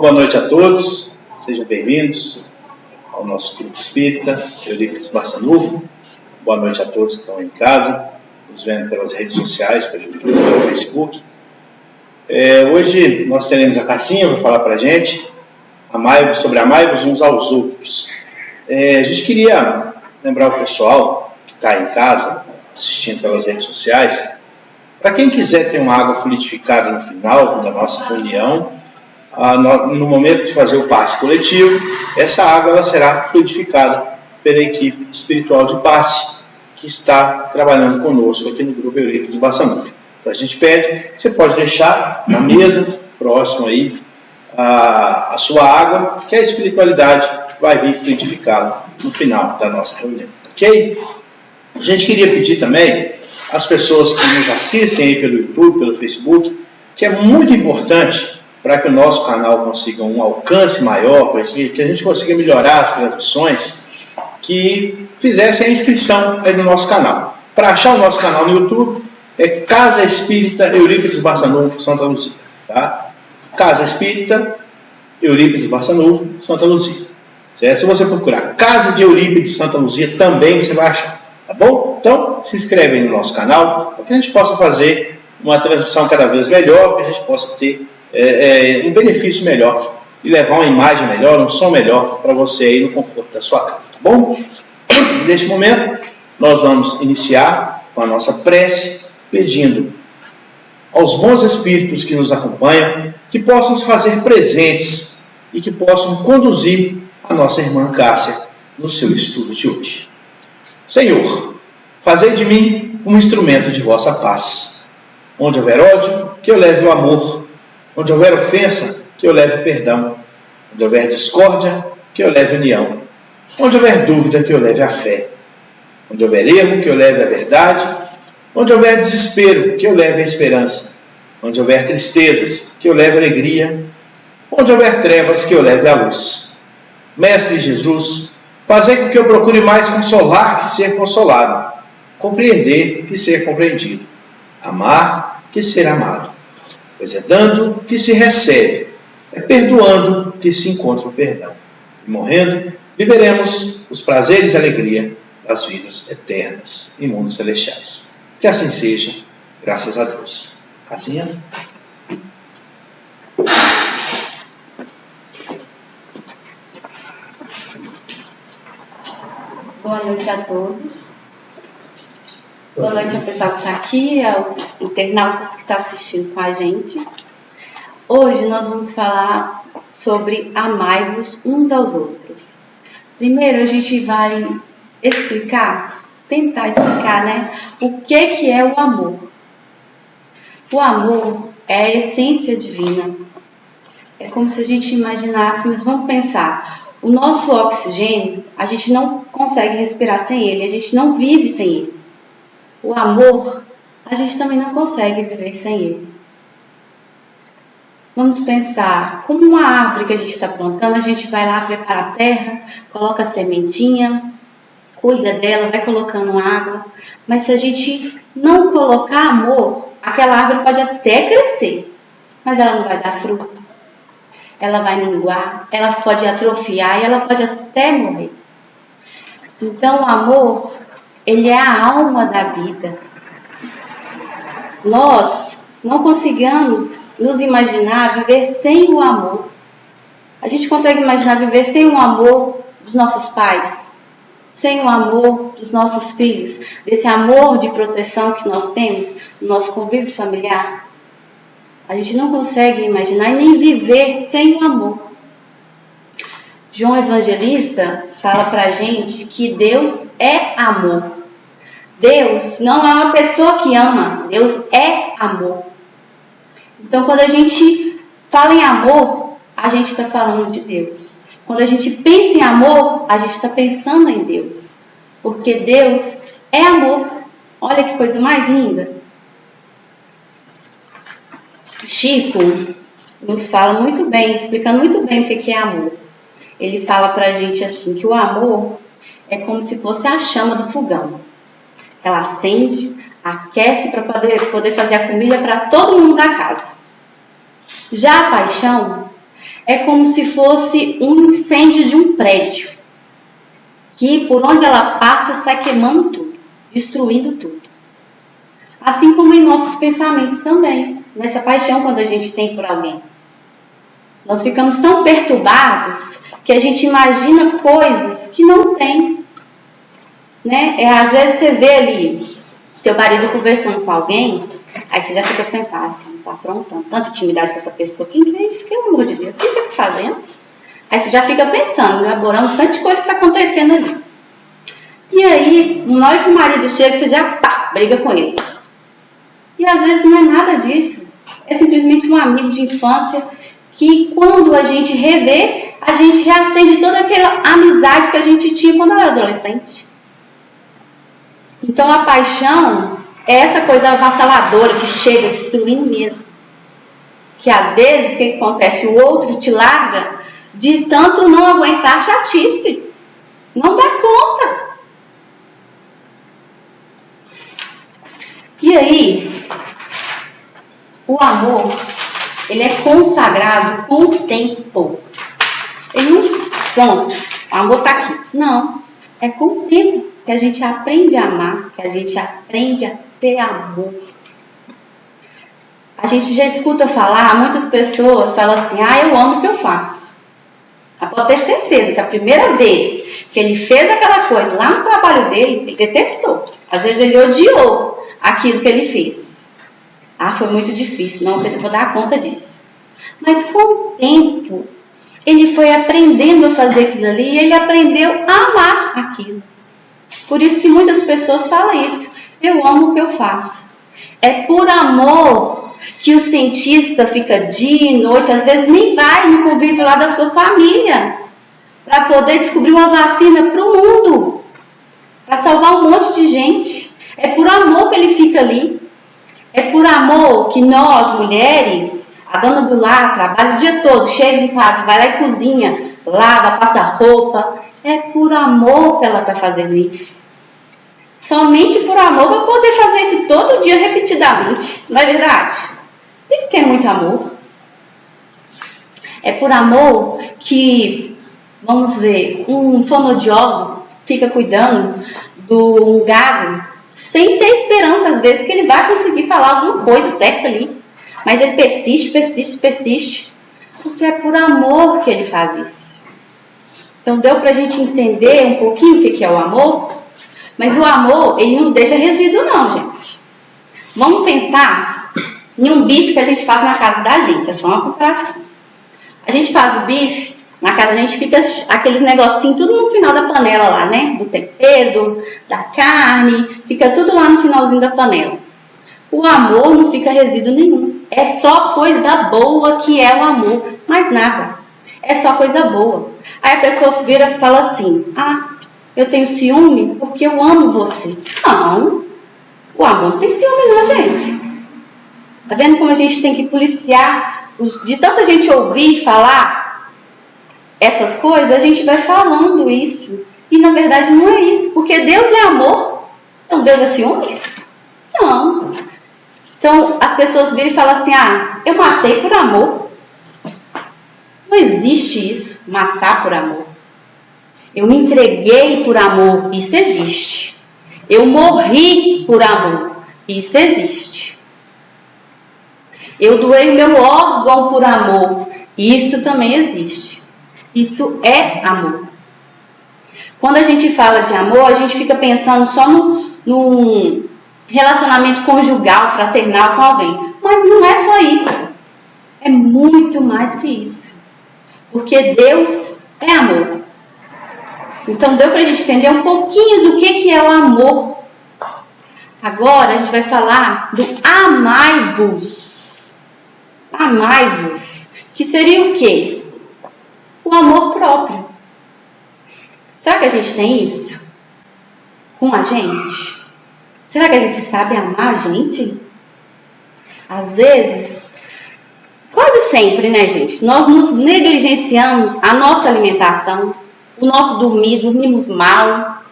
Boa noite a todos, sejam bem-vindos ao nosso Grupo Espírita Eurípides Barçanufo. Boa noite a todos que estão em casa, nos vendo pelas redes sociais, pelo YouTube, pelo Facebook. Hoje nós teremos a Cassinha para falar para a gente sobre amai-vos uns aos outros. A gente queria lembrar o pessoal que está em casa, assistindo pelas redes sociais, para quem quiser ter uma água fluidificada no final da nossa reunião, no momento de fazer o passe coletivo, essa água ela será fluidificada pela equipe espiritual de passe que está trabalhando conosco aqui no Grupo Eurípides Barçanufo. Então a gente pede, você pode deixar na mesa, próximo aí, a sua água, que a espiritualidade vai vir fluidificá-la no final da nossa reunião, ok? A gente queria pedir também às pessoas que nos assistem aí pelo YouTube, pelo Facebook, que é muito importante para que o nosso canal consiga um alcance maior, para que a gente consiga melhorar as transmissões, que fizessem a inscrição aí no nosso canal. Para achar o nosso canal no YouTube, é Casa Espírita Eurípides Barçanufo, Santa Luzia. Tá? Casa Espírita Eurípides Barçanufo, Santa Luzia. Certo? Se você procurar Casa de Eurípides Santa Luzia, também você vai achar. Tá bom? Então, se inscreve aí no nosso canal, para que a gente possa fazer uma transmissão cada vez melhor, para que a gente possa ter um benefício melhor e levar uma imagem melhor, um som melhor para você aí no conforto da sua casa, tá bom? Neste momento, nós vamos iniciar com a nossa prece, pedindo aos bons espíritos que nos acompanham, que possam se fazer presentes e que possam conduzir a nossa irmã Cássia no seu estudo de hoje. Senhor, fazei de mim um instrumento de vossa paz. Onde houver ódio, que eu leve o amor. Onde houver ofensa, que eu leve perdão. Onde houver discórdia, que eu leve união. Onde houver dúvida, que eu leve a fé. Onde houver erro, que eu leve a verdade. Onde houver desespero, que eu leve a esperança. Onde houver tristezas, que eu leve a alegria. Onde houver trevas, que eu leve a luz. Mestre Jesus, fazei com que eu procure mais consolar que ser consolado. Compreender que ser compreendido. Amar que ser amado. Pois é dando que se recebe, é perdoando que se encontra o perdão. E morrendo, viveremos os prazeres e alegria das vidas eternas em mundos celestiais. Que assim seja, graças a Deus. Cassinha? Boa noite a todos. Boa noite ao pessoal que está aqui, aos internautas que estão assistindo com a gente. Hoje nós vamos falar sobre amai-vos uns aos outros. Primeiro a gente vai tentar explicar, né, o que é o amor. O amor é a essência divina. É como se a gente imaginássemos, vamos pensar, o nosso oxigênio, a gente não consegue respirar sem ele, a gente não vive sem ele. O amor, a gente também não consegue viver sem ele. Vamos pensar, como uma árvore que a gente está plantando, a gente vai lá, prepara a terra, coloca a sementinha, cuida dela, vai colocando água. Mas se a gente não colocar amor, aquela árvore pode até crescer, mas ela não vai dar fruto. Ela vai minguar, ela pode atrofiar e ela pode até morrer. Então o amor, ele é a alma da vida. Nós não conseguimos nos imaginar viver sem o amor. A gente consegue imaginar viver sem o amor dos nossos pais, sem o amor dos nossos filhos, desse amor de proteção que nós temos no nosso convívio familiar. A gente não consegue imaginar e nem viver sem o amor. João Evangelista fala pra gente que Deus é amor. Deus não é uma pessoa que ama, Deus é amor. Então, quando a gente fala em amor, a gente está falando de Deus. Quando a gente pensa em amor, a gente está pensando em Deus. Porque Deus é amor. Olha que coisa mais linda. Chico nos fala muito bem, explicando muito bem o que é amor. Ele fala pra gente assim, que o amor é como se fosse a chama do fogão. Ela acende, aquece para poder fazer a comida para todo mundo da casa. Já a paixão é como se fosse um incêndio de um prédio, que por onde ela passa sai queimando tudo, destruindo tudo. Assim como em nossos pensamentos também, nessa paixão quando a gente tem por alguém. Nós ficamos tão perturbados que a gente imagina coisas que não tem. Né? Às vezes você vê ali seu marido conversando com alguém, aí você já fica pensando, assim, tá aprontando tanta intimidade com essa pessoa, quem que é isso? Pelo amor de Deus, o que ele tá fazendo? Aí você já fica pensando, elaborando tanta coisa que está acontecendo ali. E aí, na hora que o marido chega, você já briga com ele. E às vezes não é nada disso. É simplesmente um amigo de infância que quando a gente revê, a gente reacende toda aquela amizade que a gente tinha quando era adolescente. Então a paixão é essa coisa avassaladora que chega destruindo mesmo. Que às vezes, o que acontece? O outro te larga de tanto não aguentar a chatice. Não dá conta. E aí, o amor, ele é consagrado com o tempo. Ele não, pronto, o amor está aqui. Não, é com o tempo que a gente aprende a amar, que a gente aprende a ter amor. A gente já escuta falar, muitas pessoas falam assim, eu amo o que eu faço. Pode ter certeza que a primeira vez que ele fez aquela coisa lá no trabalho dele, ele detestou. Às vezes ele odiou aquilo que ele fez. Foi muito difícil, não sei se eu vou dar conta disso. Mas com o tempo, ele foi aprendendo a fazer aquilo ali e ele aprendeu a amar aquilo. Por isso que muitas pessoas falam isso. Eu amo o que eu faço. É por amor que o cientista fica dia e noite, às vezes nem vai no convívio lá da sua família, para poder descobrir uma vacina para o mundo, para salvar um monte de gente. É por amor que ele fica ali. É por amor que nós, mulheres, a dona do lar, trabalha o dia todo, chega em casa, vai lá e cozinha, lava, passa roupa. É por amor que ela está fazendo isso. Somente por amor para poder fazer isso todo dia repetidamente. Não é verdade? Tem que ter muito amor. É por amor que, vamos ver, um fonoaudiólogo fica cuidando do gado sem ter esperança, às vezes, que ele vai conseguir falar alguma coisa certa ali. Mas ele persiste, porque é por amor que ele faz isso. Então, deu para a gente entender um pouquinho o que é o amor? Mas o amor, ele não deixa resíduo não, gente. Vamos pensar em um bife que a gente faz na casa da gente, é só uma comparação. A gente faz o bife, na casa a gente fica aqueles negocinhos tudo no final da panela lá, né? Do tempero, da carne, fica tudo lá no finalzinho da panela. O amor não fica resíduo nenhum. É só coisa boa que é o amor, mais nada. É só coisa boa. Aí a pessoa vira e fala assim, eu tenho ciúme porque eu amo você. Não, o amor não tem ciúme não, gente. Tá vendo como a gente tem que policiar? De tanta gente ouvir falar essas coisas, a gente vai falando isso. E na verdade não é isso, porque Deus é amor. Então Deus é ciúme? Não. Então as pessoas viram e falam assim, eu matei por amor. Não existe isso, matar por amor. Eu me entreguei por amor, isso existe. Eu morri por amor, isso existe. Eu doei meu órgão por amor, isso também existe. Isso é amor. Quando a gente fala de amor, a gente fica pensando só num relacionamento conjugal, fraternal com alguém. Mas não é só isso. É muito mais que isso. Porque Deus é amor. Então deu para a gente entender um pouquinho do que é o amor. Agora a gente vai falar do amai-vos. Amai-vos. Que seria o quê? O amor próprio. Será que a gente tem isso com a gente? Será que a gente sabe amar a gente? Às vezes, quase sempre, né, gente? Nós nos negligenciamos a nossa alimentação, o nosso dormir, dormimos mal,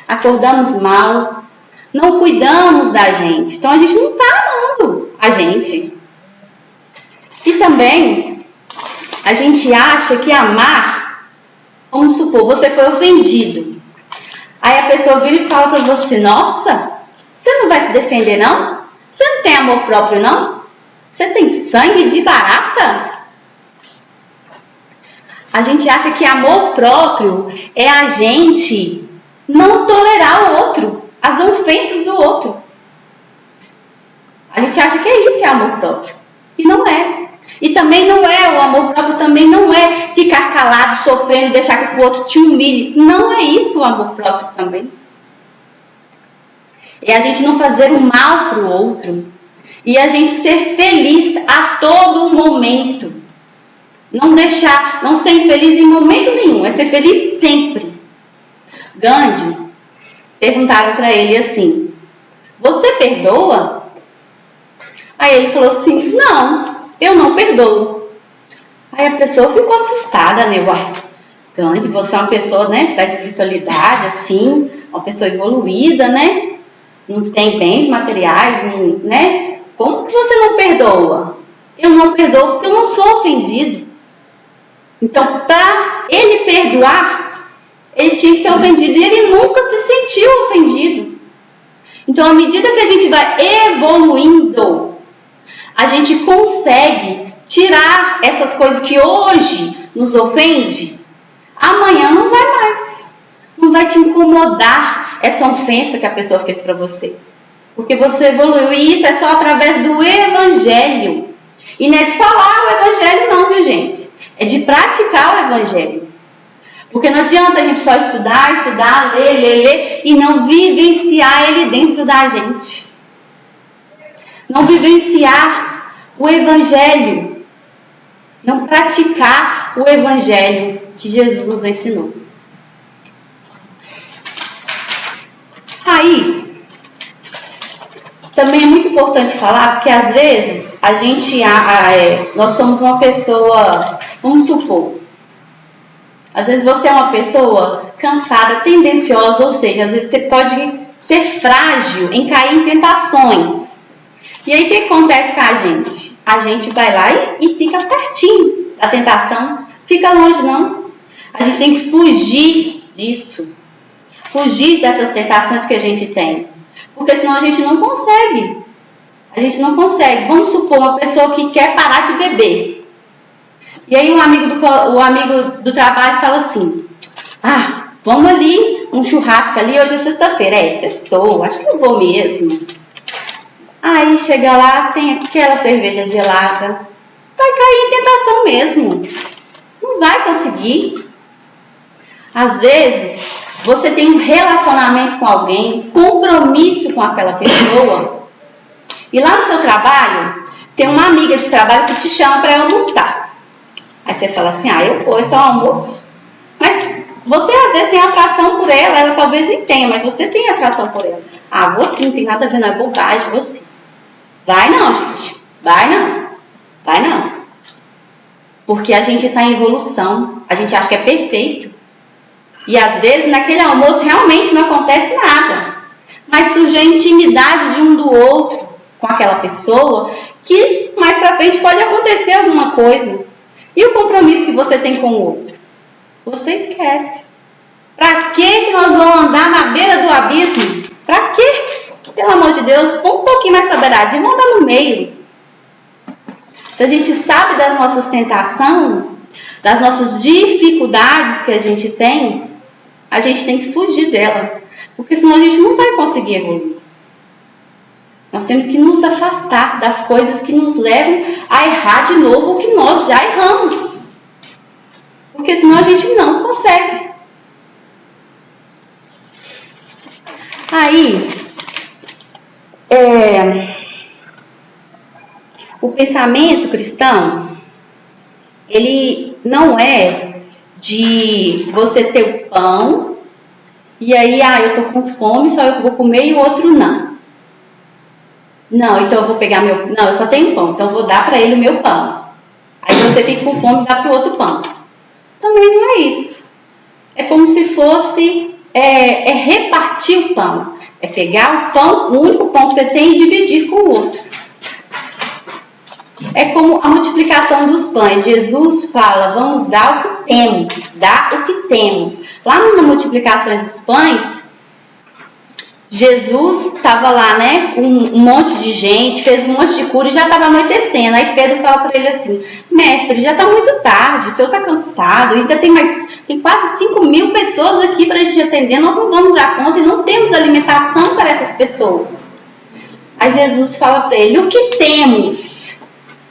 acordamos mal, não cuidamos da gente. Então a gente não está amando a gente. E também a gente acha que amar, vamos supor, você foi ofendido. Aí a pessoa vira e fala para você, nossa, você não vai se defender não? Você não tem amor próprio não? Você tem sangue de barata? A gente acha que amor próprio é a gente não tolerar o outro, as ofensas do outro. A gente acha que é isso, é amor próprio. E não é. E também não é, o amor próprio também não é ficar calado, sofrendo, deixar que o outro te humilhe. Não é isso o amor próprio também. É a gente não fazer o mal para o outro. E a gente ser feliz a todo momento. Não deixar, não ser infeliz em momento nenhum. É ser feliz sempre. Gandhi, perguntaram para ele assim, você perdoa? Aí ele falou assim, não, eu não perdoo. Aí a pessoa ficou assustada, né? Uai, Gandhi, você é uma pessoa, né, da espiritualidade, assim, uma pessoa evoluída, né? Não tem bens materiais, não, né? Como que você não perdoa? Eu não perdoo porque eu não sou ofendido. Então, para ele perdoar, ele tinha que ser ofendido e ele nunca se sentiu ofendido. Então, à medida que a gente vai evoluindo, a gente consegue tirar essas coisas que hoje nos ofende, amanhã não vai mais. Não vai te incomodar essa ofensa que a pessoa fez para você. Porque você evoluiu. E isso é só através do Evangelho. E não é de falar o Evangelho não, viu gente? É de praticar o Evangelho. Porque não adianta a gente só estudar, ler e não vivenciar ele dentro da gente. Não vivenciar o Evangelho. Não praticar o Evangelho que Jesus nos ensinou. Aí, também é muito importante falar, porque às vezes a gente, nós somos uma pessoa, vamos supor, às vezes você é uma pessoa cansada, tendenciosa, ou seja, às vezes você pode ser frágil em cair em tentações. E aí o que acontece com a gente? A gente vai lá e fica pertinho da tentação, fica longe não. A gente tem que fugir disso, fugir dessas tentações que a gente tem. Porque senão a gente não consegue. A gente não consegue. Vamos supor uma pessoa que quer parar de beber. E aí o amigo do trabalho fala assim, vamos ali, um churrasco ali, hoje é sexta-feira. Sextou, acho que eu vou mesmo. Aí chega lá, tem aquela cerveja gelada. Vai cair em tentação mesmo. Não vai conseguir. Às vezes, você tem um relacionamento com alguém, compromisso com aquela pessoa. E lá no seu trabalho, tem uma amiga de trabalho que te chama para almoçar. Aí você fala assim, eu vou, é só almoço. Mas você às vezes tem atração por ela talvez nem tenha, mas você tem atração por ela. Vou sim, não tem nada a ver, não é bobagem, vou sim. Vai não, gente. Vai não. Vai não. Porque a gente está em evolução. A gente acha que é perfeito. E às vezes naquele almoço realmente não acontece nada. Mas surge a intimidade de um do outro com aquela pessoa que mais pra frente pode acontecer alguma coisa. E o compromisso que você tem com o outro? Você esquece. Pra que nós vamos andar na beira do abismo? Pra quê? Pelo amor de Deus, põe um pouquinho mais pra beiradinha, vamos andar no meio. Se a gente sabe das nossas tentações, das nossas dificuldades que a gente tem que fugir dela. Porque senão a gente não vai conseguir evoluir. Nós temos que nos afastar das coisas que nos levam a errar de novo o que nós já erramos. Porque senão a gente não consegue. Aí, o pensamento cristão, ele não é de você ter o pão e aí, eu tô com fome, só eu vou comer e o outro não. Não, então eu vou pegar não, eu só tenho pão, então eu vou dar para ele o meu pão. Aí você fica com fome e dá para o outro pão. Também não é isso. É como se fosse repartir o pão. É pegar o pão, o único pão que você tem e dividir com o outro. É como a multiplicação dos pães. Jesus fala, vamos dar o que temos, dar o que temos. Lá na multiplicação dos pães, Jesus estava lá, né, com um monte de gente, fez um monte de cura e já estava anoitecendo. Aí Pedro fala para ele assim, mestre, já está muito tarde, o senhor está cansado, ainda tem quase 5.000 pessoas aqui para a gente atender, nós não vamos dar conta e não temos alimentação para essas pessoas. Aí Jesus fala para ele, o que temos?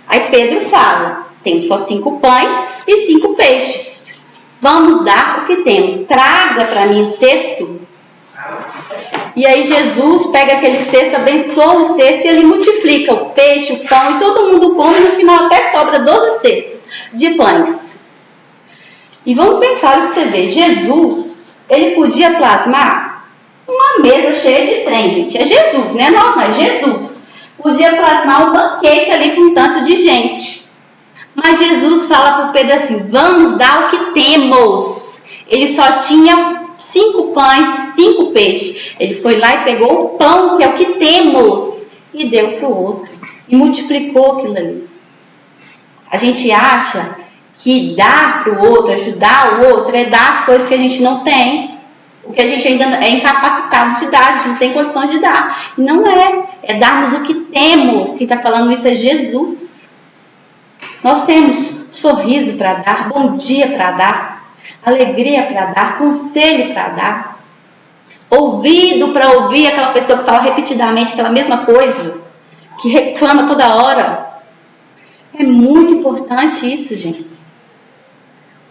Aí Pedro fala, temos só 5 pães e 5 peixes. Vamos dar o que temos, traga para mim o cesto. E aí Jesus pega aquele cesto, abençoa o cesto e ele multiplica o peixe, o pão e todo mundo come e no final até sobra 12 cestos de pães. E vamos pensar o que você vê, Jesus, ele podia plasmar uma mesa cheia de trem, gente, é Jesus, né? Não é Jesus. Podia plasmar um banquete ali com um tanto de gente. Mas Jesus fala para o Pedro assim, vamos dar o que temos. Ele só tinha 5 pães, 5 peixes. Ele foi lá e pegou o pão, que é o que temos, e deu para o outro. E multiplicou aquilo ali. A gente acha que dar para o outro, ajudar o outro, é dar as coisas que a gente não tem. O que a gente ainda é incapacitado de dar, a gente não tem condição de dar. E não é. É darmos o que temos. Quem está falando isso é Jesus. Nós temos sorriso para dar, bom dia para dar, alegria para dar, conselho para dar, ouvido para ouvir aquela pessoa que fala repetidamente aquela mesma coisa, que reclama toda hora. É muito importante isso, gente.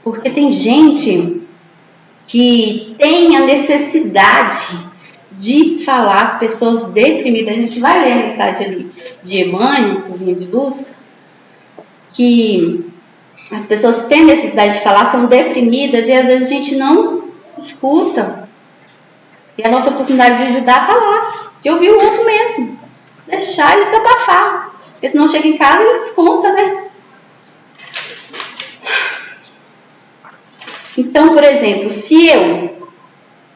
Porque tem gente que tem a necessidade de falar, as pessoas deprimidas. A gente vai ler a mensagem ali de Emmanuel, o Vinho de Luz, que as pessoas têm necessidade de falar, são deprimidas e às vezes a gente não escuta. E a nossa oportunidade de ajudar está lá, de ouvir o outro mesmo, deixar ele desabafar. Porque senão chega em casa e ele desconta, né? Então, por exemplo, se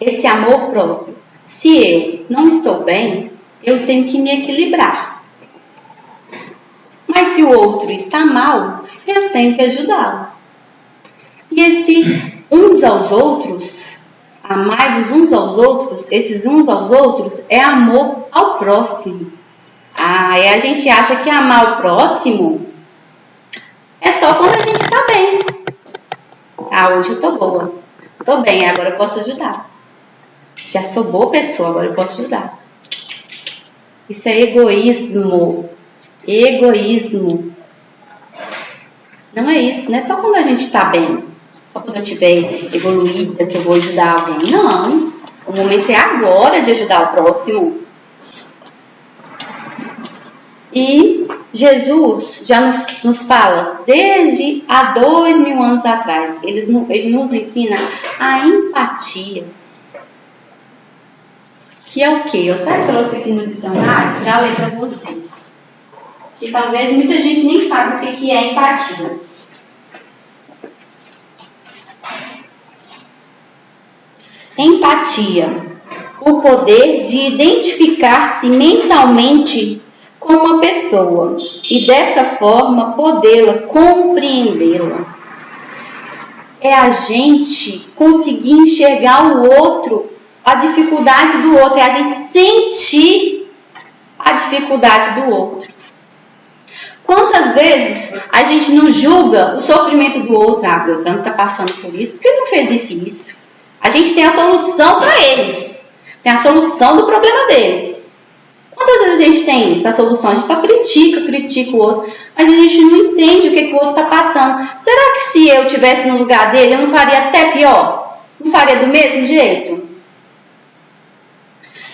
esse amor próprio, se eu não estou bem, eu tenho que me equilibrar. Mas se o outro está mal, eu tenho que ajudá-lo. E esse uns aos outros, amai-vos uns aos outros, esses uns aos outros é amor ao próximo. E a gente acha que amar o próximo é só quando a gente está bem. Hoje eu estou boa, estou bem, agora eu posso ajudar. Já sou boa pessoa, agora eu posso ajudar. Isso é egoísmo. Egoísmo. Não é isso, não é só quando a gente está bem, só quando eu estiver evoluída que eu vou ajudar alguém. Não, o momento é agora de ajudar o próximo. E Jesus já nos fala, desde há 2000 anos atrás, ele nos ensina a empatia. Que é o quê? Eu até trouxe aqui no dicionário para ler para vocês. Que talvez muita gente nem sabe o que é empatia. Empatia, o poder de identificar-se mentalmente com uma pessoa e dessa forma podê-la compreendê-la. É a gente conseguir enxergar o outro, a dificuldade do outro, é a gente sentir a dificuldade do outro. Quantas vezes a gente não julga o sofrimento do outro? Beltrano está passando por isso, porque ele não fez isso e isso. A gente tem a solução para eles, tem a solução do problema deles. Quantas vezes a gente tem isso, a solução? A gente só critica o outro, mas a gente não entende o que o outro está passando. Será que se eu estivesse no lugar dele, eu não faria até pior? Não faria do mesmo jeito?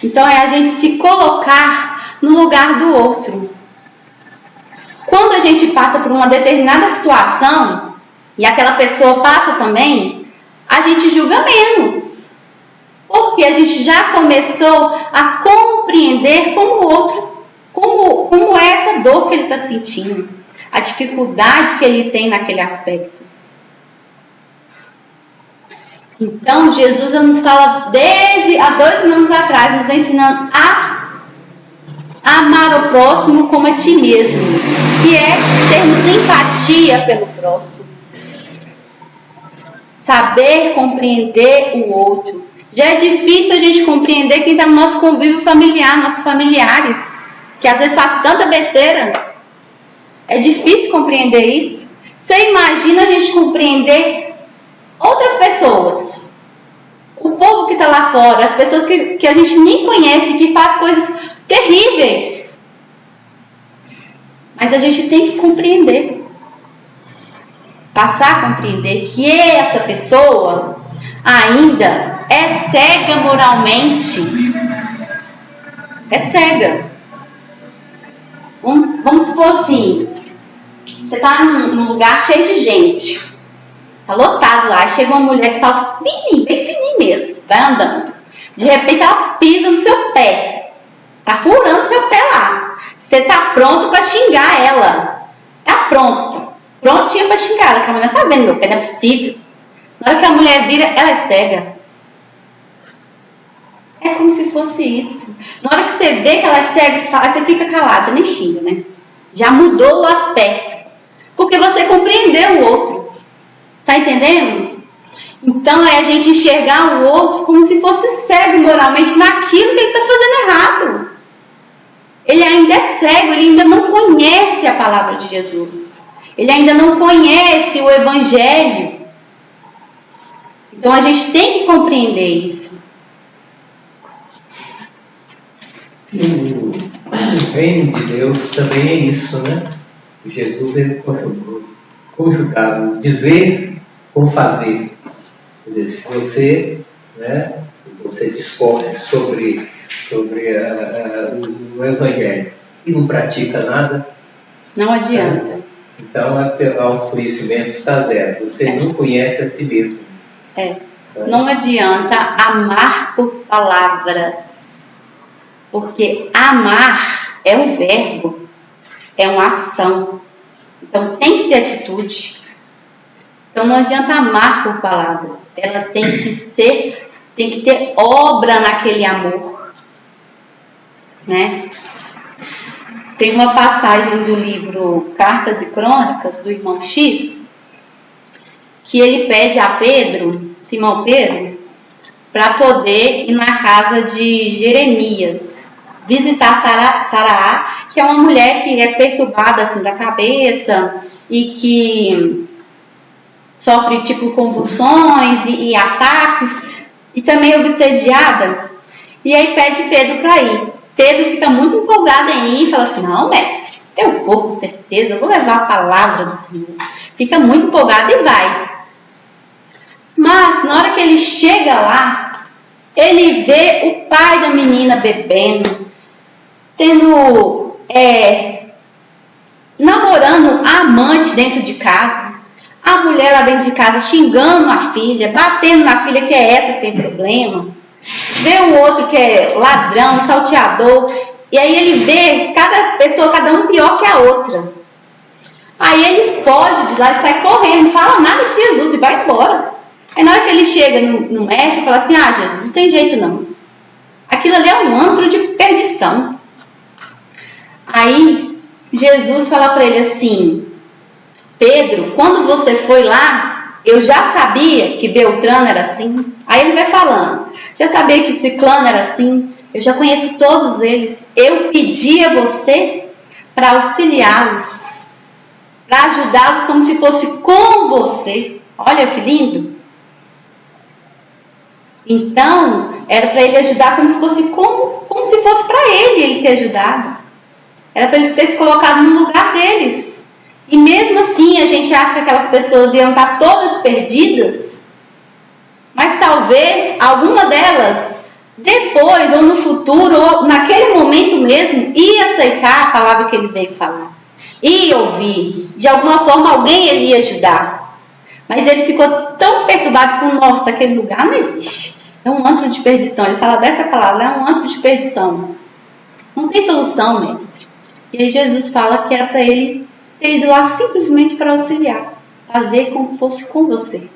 Então é a gente se colocar no lugar do outro. Quando a gente passa por uma determinada situação, e aquela pessoa passa também, a gente julga menos. Porque a gente já começou a compreender como o outro, como é essa dor que ele está sentindo, a dificuldade que ele tem naquele aspecto. Então, Jesus já nos fala desde há 2000 anos atrás, nos ensinando a amar o próximo como a ti mesmo, que é termos empatia pelo próximo. Saber compreender o outro. Já é difícil a gente compreender quem está no nosso convívio familiar, nossos familiares, que às vezes faz tanta besteira. É difícil compreender isso. Você imagina a gente compreender outras pessoas, o povo que está lá fora, as pessoas que a gente nem conhece, que faz coisas terríveis. Mas a gente tem que compreender, passar a compreender que essa pessoa ainda é cega moralmente. É cega. Vamos supor assim, você está num lugar cheio de gente, está lotado lá, chega uma mulher de salto fininho, bem fininho mesmo, vai andando. De repente ela pisa no seu pé, está furando seu pé lá. Você está pronto para xingar ela. Está prontinha para xingar ela, que a mulher está vendo meu pé, não é possível. Na hora que a mulher vira, ela é cega. É como se fosse isso. Na hora que você vê que ela é cega, você fica calado, você nem xinga, né? Já mudou o aspecto. Porque você compreendeu o outro. Tá entendendo? Então é a gente enxergar o outro como se fosse cego moralmente naquilo que ele está fazendo errado. Ele ainda é cego, ele ainda não conhece a palavra de Jesus. Ele ainda não conhece o Evangelho. Então a gente tem que compreender isso. O reino de Deus também é isso, né? Jesus ele conjugava dizer com fazer. Quer dizer, se você, né, você discorre sobre o Evangelho e não pratica nada, não adianta. Então o autoconhecimento está zero. Você não conhece a si mesmo. Não adianta amar por palavras. Porque amar é um verbo, é uma ação. Então tem que ter atitude. Então não adianta amar por palavras. Ela tem que ter obra naquele amor. Né? Tem uma passagem do livro Cartas e Crônicas, do irmão X, que ele pede a Pedro, Simão Pedro, para poder ir na casa de Jeremias, visitar Saraá, que é uma mulher que é perturbada assim da cabeça e que sofre tipo convulsões e ataques e também obsediada. E aí pede Pedro para ir. Pedro fica muito empolgado em ir e fala assim: não, mestre, eu vou com certeza, eu vou levar a palavra do Senhor. Fica muito empolgado e vai. Mas na hora que ele chega lá, ele vê o pai da menina bebendo, namorando a amante dentro de casa, a mulher lá dentro de casa xingando a filha, batendo na filha, que é essa que tem problema, vê o outro que é ladrão, salteador, e aí ele vê cada pessoa, cada um pior que a outra. Aí ele foge de lá, ele sai correndo, não fala nada de Jesus e vai embora. Aí na hora que ele chega no mestre, fala assim: ah, Jesus, não tem jeito não. Aquilo ali é um antro de perdição. Aí Jesus fala para ele assim: Pedro, quando você foi lá, eu já sabia que Beltrano era assim. Aí ele vai falando: já sabia que Ciclano era assim. Eu já conheço todos eles. Eu pedi a você para auxiliá-los, para ajudá-los como se fosse com você. Olha que lindo. Então, era para ele ajudar como se fosse para ele ter ajudado. Era para ele ter se colocado no lugar deles. E mesmo assim, a gente acha que aquelas pessoas iam estar todas perdidas. Mas talvez alguma delas, depois ou no futuro, ou naquele momento mesmo, ia aceitar a palavra que ele veio falar. Ia ouvir. De alguma forma, alguém ele ia ajudar. Mas ele ficou tão perturbado com: nossa, aquele lugar não existe. É um antro de perdição. Ele fala dessa palavra: é um antro de perdição. Não tem solução, mestre. E aí Jesus fala que era para ele ter ido lá simplesmente para auxiliar. Fazer como fosse com você.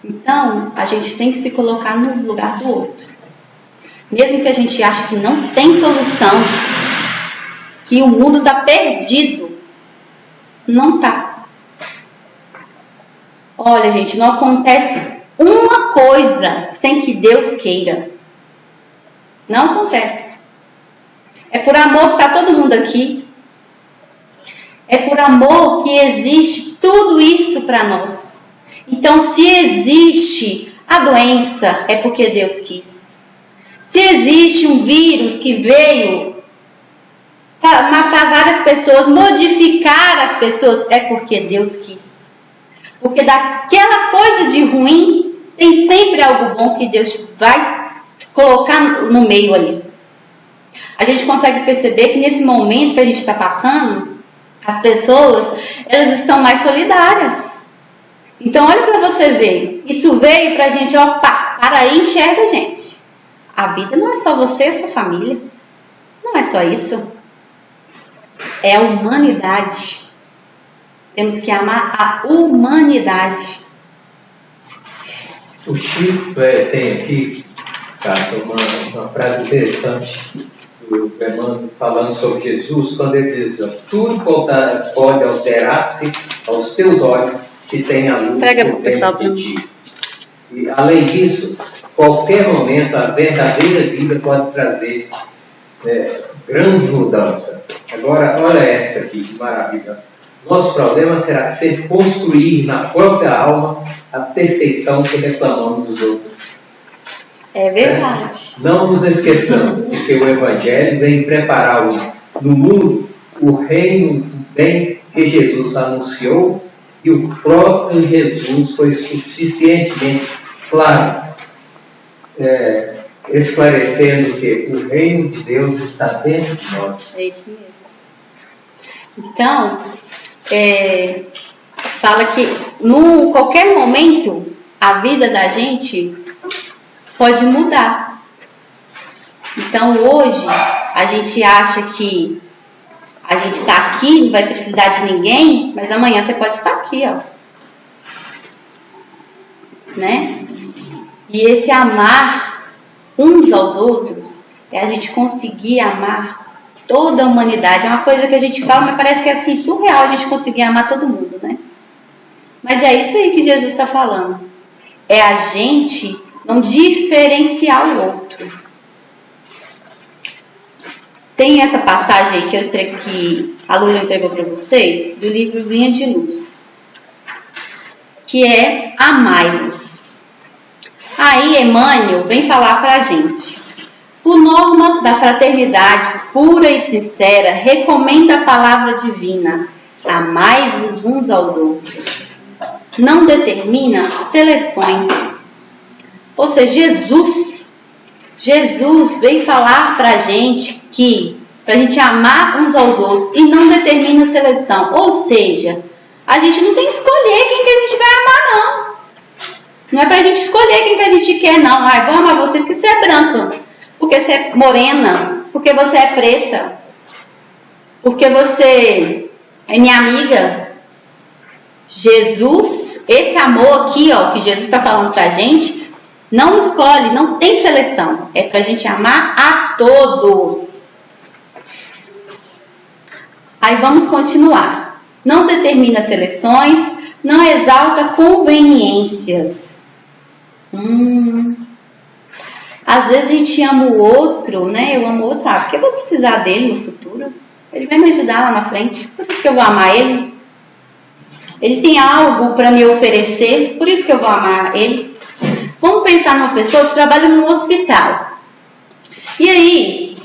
Então, a gente tem que se colocar no lugar do outro. Mesmo que a gente ache que não tem solução, que o mundo está perdido, não está. Olha, gente, não acontece uma coisa sem que Deus queira. Não acontece. É por amor que está todo mundo aqui. É por amor que existe tudo isso para nós. Então, se existe a doença, é porque Deus quis. Se existe um vírus que veio matar várias pessoas, modificar as pessoas, é porque Deus quis. Porque daquela coisa de ruim, tem sempre algo bom que Deus vai colocar no meio ali. A gente consegue perceber que nesse momento que a gente está passando, as pessoas, elas estão mais solidárias. Então, olha para você ver. Isso veio para a gente, opa, para aí, enxerga, gente. A vida não é só você e a sua família. Não é só isso. É a humanidade. Temos que amar a humanidade. O Chico tem aqui, Cássio, uma frase interessante do Emmanuel falando sobre Jesus, quando ele diz: tudo pode alterar-se aos teus olhos se tem a luz por dentro de ti. E, além disso, qualquer momento a verdadeira vida pode trazer grande mudança. Agora, olha essa aqui, que maravilha. Nosso problema será ser construir na própria alma a perfeição que reclamamos dos outros. É verdade. Não nos esqueçamos de que o Evangelho vem preparar no mundo o reino do bem que Jesus anunciou, e o próprio Jesus foi suficientemente claro, esclarecendo que o reino de Deus está dentro de nós. É isso mesmo. Então, fala que em qualquer momento a vida da gente pode mudar. Então hoje a gente acha que a gente está aqui, não vai precisar de ninguém, mas amanhã você pode estar aqui, ó. Né? E esse amar uns aos outros é a gente conseguir amar toda a humanidade. É uma coisa que a gente fala, mas parece que é assim surreal a gente conseguir amar todo mundo, né? Mas é isso aí que Jesus está falando. É a gente não diferenciar o outro. Tem essa passagem aí que a Lula entregou para vocês, do livro Vinha de Luz, que é amai-vos. Aí Emmanuel vem falar para a gente. Por norma da fraternidade pura e sincera, recomenda a palavra divina: amai-vos uns aos outros. Não determina seleções. Ou seja, Jesus veio falar para a gente que para a gente amar uns aos outros e não determina seleção. Ou seja, a gente não tem que escolher quem que a gente vai amar, não. Não é para a gente escolher quem que a gente quer, não. Ah, vou amar você porque você é branca, porque você é morena, porque você é preta, porque você é minha amiga. Jesus, esse amor aqui, ó, que Jesus está falando para a gente, não escolhe, não tem seleção. É para a gente amar a todos. Aí vamos continuar. Não determina seleções, não exalta conveniências. Às vezes a gente ama o outro, né? Eu amo o outro, porque eu vou precisar dele no futuro. Ele vai me ajudar lá na frente, por isso que eu vou amar ele. Ele tem algo para me oferecer, por isso que eu vou amar ele. Vamos pensar numa pessoa que trabalha no hospital. E aí,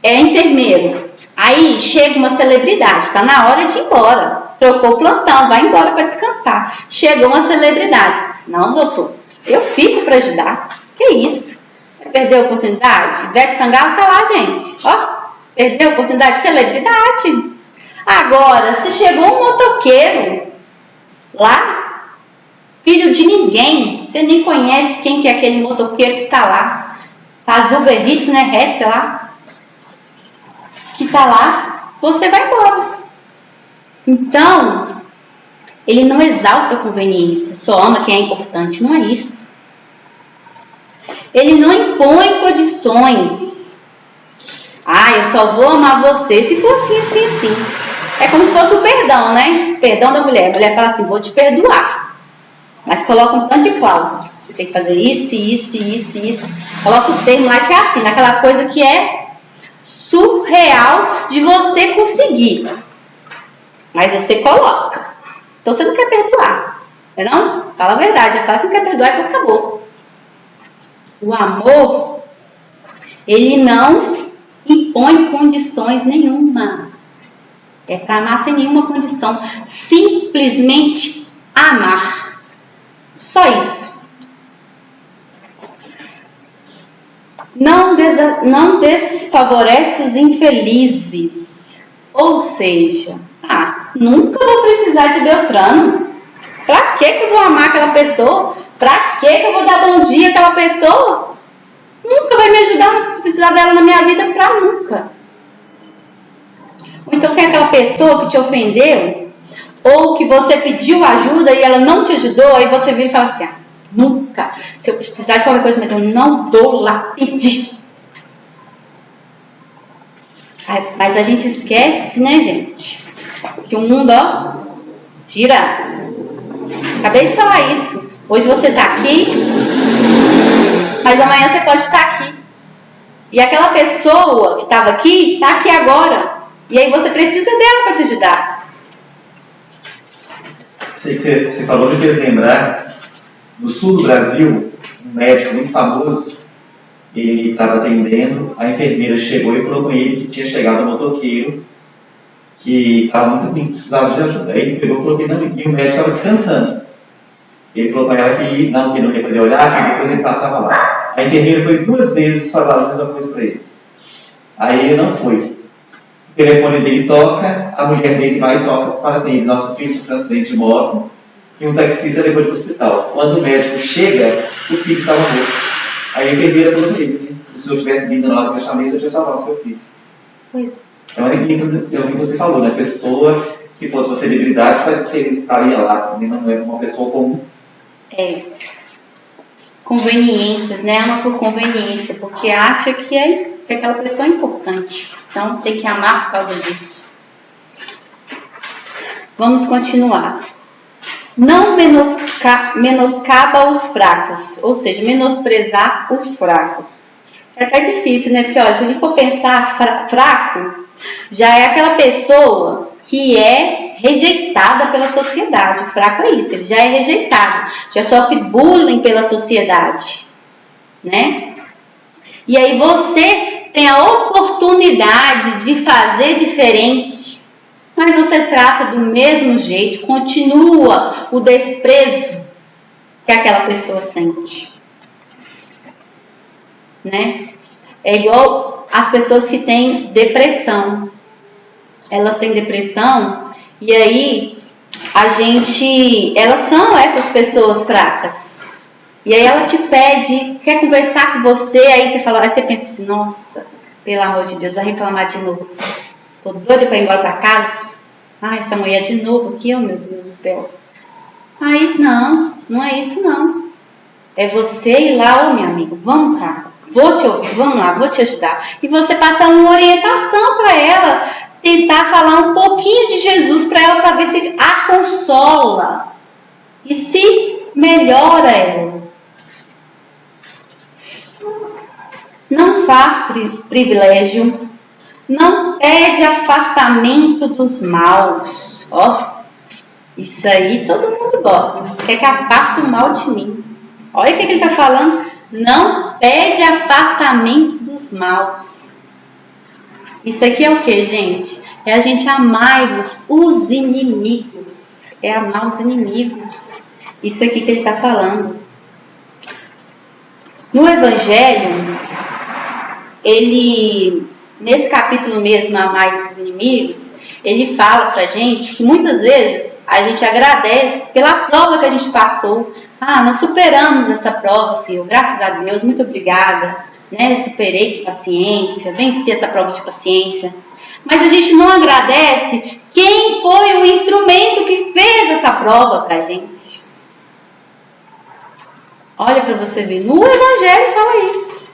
é enfermeiro. Aí chega uma celebridade, está na hora de ir embora. Trocou o plantão, vai embora para descansar. Chegou uma celebridade. Não, doutor, eu fico para ajudar. Que isso? Perdeu a oportunidade? Ivete Sangalo tá lá, gente. Ó, perdeu a oportunidade de celebridade. Agora, se chegou um motoqueiro lá, filho de ninguém, você nem conhece quem que é aquele motoqueiro que tá lá, faz Uber Eats, né, sei lá, que tá lá, você vai embora. Então, ele não exalta a conveniência, só ama quem é importante, não é isso. Ele não impõe condições. Eu só vou amar você se for assim, assim, assim. É como se fosse o perdão, né? Perdão da mulher. A mulher fala assim, vou te perdoar. Mas coloca um tanto de cláusulas. Você tem que fazer isso, isso, isso, isso. Coloca o termo lá que é assim, naquela coisa que é surreal de você conseguir. Mas você coloca. Então você não quer perdoar. Não? Fala a verdade. Já fala que não quer perdoar e acabou. O amor, ele não impõe condições nenhuma. É para amar sem nenhuma condição. Simplesmente amar. Só isso. Não desfavorece os infelizes. Ou seja, nunca vou precisar de Beltrano. Pra que eu vou amar aquela pessoa? Pra que eu vou dar bom dia àquela pessoa? Nunca vai me ajudar, se precisar dela na minha vida, pra nunca. Ou então tem aquela pessoa que te ofendeu, ou que você pediu ajuda e ela não te ajudou, aí você vira e fala assim, nunca, se eu precisar de qualquer coisa, mas eu não vou lá pedir. Mas a gente esquece, né, gente? Que o mundo, gira. Acabei de falar isso. Hoje você está aqui, mas amanhã você pode estar aqui. E aquela pessoa que estava aqui, está aqui agora. E aí você precisa dela para te ajudar. Sei que você falou, me fez lembrar, no sul do Brasil, um médico muito famoso, ele estava atendendo, a enfermeira chegou e falou com ele que tinha chegado um motoqueiro que estava muito ruim, precisava de ajuda. Aí ele pegou e falou que não, e o médico estava descansando. Ele falou para ela que não ia poder olhar, que depois ele passava lá. A enfermeira foi 2 vezes falar a mesma coisa para ele. Aí ele não foi. O telefone dele toca, a mulher dele vai e toca para ele. Nosso filho sofreu um acidente de moto e um taxista levou ele para o hospital. Quando o médico chega, o filho estava morto. Aí a enfermeira falou para ele, se o senhor tivesse vindo na hora que eu chamei, você tinha salvado o seu filho. Pois. Então é o que você falou, né? A pessoa, se fosse uma celebridade, estaria lá. Não é uma pessoa comum. Conveniências, né? Ama por conveniência, porque acha que aquela pessoa é importante. Então tem que amar por causa disso. Vamos continuar. Não menoscaba os fracos, ou seja, menosprezar os fracos. É até difícil, né? Porque olha, se a gente for pensar fraco, já é aquela pessoa que é rejeitada pela sociedade. O fraco é isso, ele já é rejeitado, já sofre bullying pela sociedade, né? E aí você tem a oportunidade de fazer diferente, mas você trata do mesmo jeito, continua o desprezo que aquela pessoa sente, né? É igual as pessoas que têm depressão. Elas têm depressão e aí elas são essas pessoas fracas. E aí ela te pede, quer conversar com você, aí você pensa assim, nossa, pelo amor de Deus, vai reclamar de novo. Tô doida para ir embora para casa. Essa mulher de novo aqui, meu Deus do céu. Aí não é isso não. É você ir lá, minha amiga, vamos cá, vou te ouvir, vamos lá, vou te ajudar. E você passar uma orientação para ela, tentar falar um pouquinho de Jesus para ela, para ver se a consola e se melhora ela. Não faz privilégio, não pede afastamento dos maus. Isso aí todo mundo gosta. Quer que afaste o mal de mim. Olha o que ele está falando. Não pede afastamento dos maus. Isso aqui é o que, gente? É a gente amar os inimigos. É amar os inimigos. Isso aqui que ele está falando. No Evangelho, nesse capítulo mesmo, Amai os inimigos, ele fala pra gente que muitas vezes a gente agradece pela prova que a gente passou. Nós superamos essa prova, Senhor, graças a Deus, muito obrigada, né? Superei com paciência, venci essa prova de paciência. Mas a gente não agradece quem foi o instrumento que fez essa prova pra gente. Olha para você ver, no Evangelho fala isso.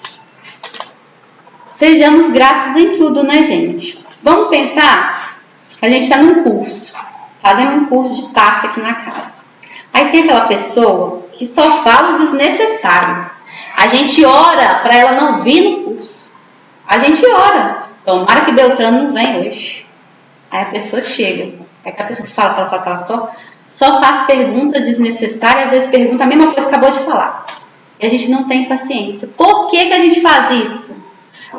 Sejamos gratos em tudo, né, gente? Vamos pensar, a gente está num curso, fazendo um curso de passe aqui na casa. Aí tem aquela pessoa que só fala o desnecessário. A gente ora para ela não vir no curso. A gente ora. Tomara que Beltrano não venha hoje. Aí a pessoa chega. Aí a pessoa fala, só faz pergunta desnecessária, às vezes pergunta a mesma coisa que acabou de falar. E a gente não tem paciência. Por que a gente faz isso?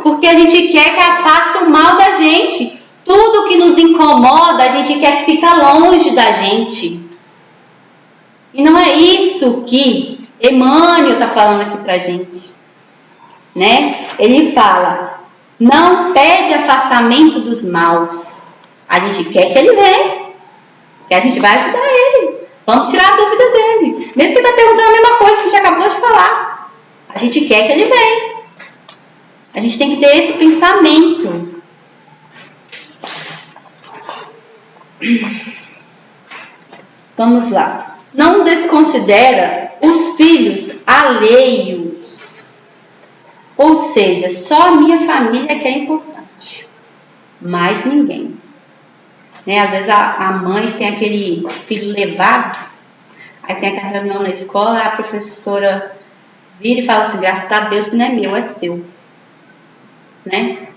Porque a gente quer que afaste o mal da gente. Tudo que nos incomoda, a gente quer que fique longe da gente. E não é isso que Emmanuel está falando aqui pra gente. Né? Ele fala, não pede afastamento dos maus. A gente quer que ele venha. Que a gente vai ajudar ele. Vamos tirar a dúvida dele. Mesmo que ele está perguntando a mesma coisa que a gente acabou de falar. A gente quer que ele venha. A gente tem que ter esse pensamento. Vamos lá. Não desconsidera os filhos alheios. Ou seja, só a minha família que é importante. Mais ninguém. Né? Às vezes a mãe tem aquele filho levado. Aí tem aquela reunião na escola, a professora vira e fala assim, graças a Deus que não é meu, é seu. Né?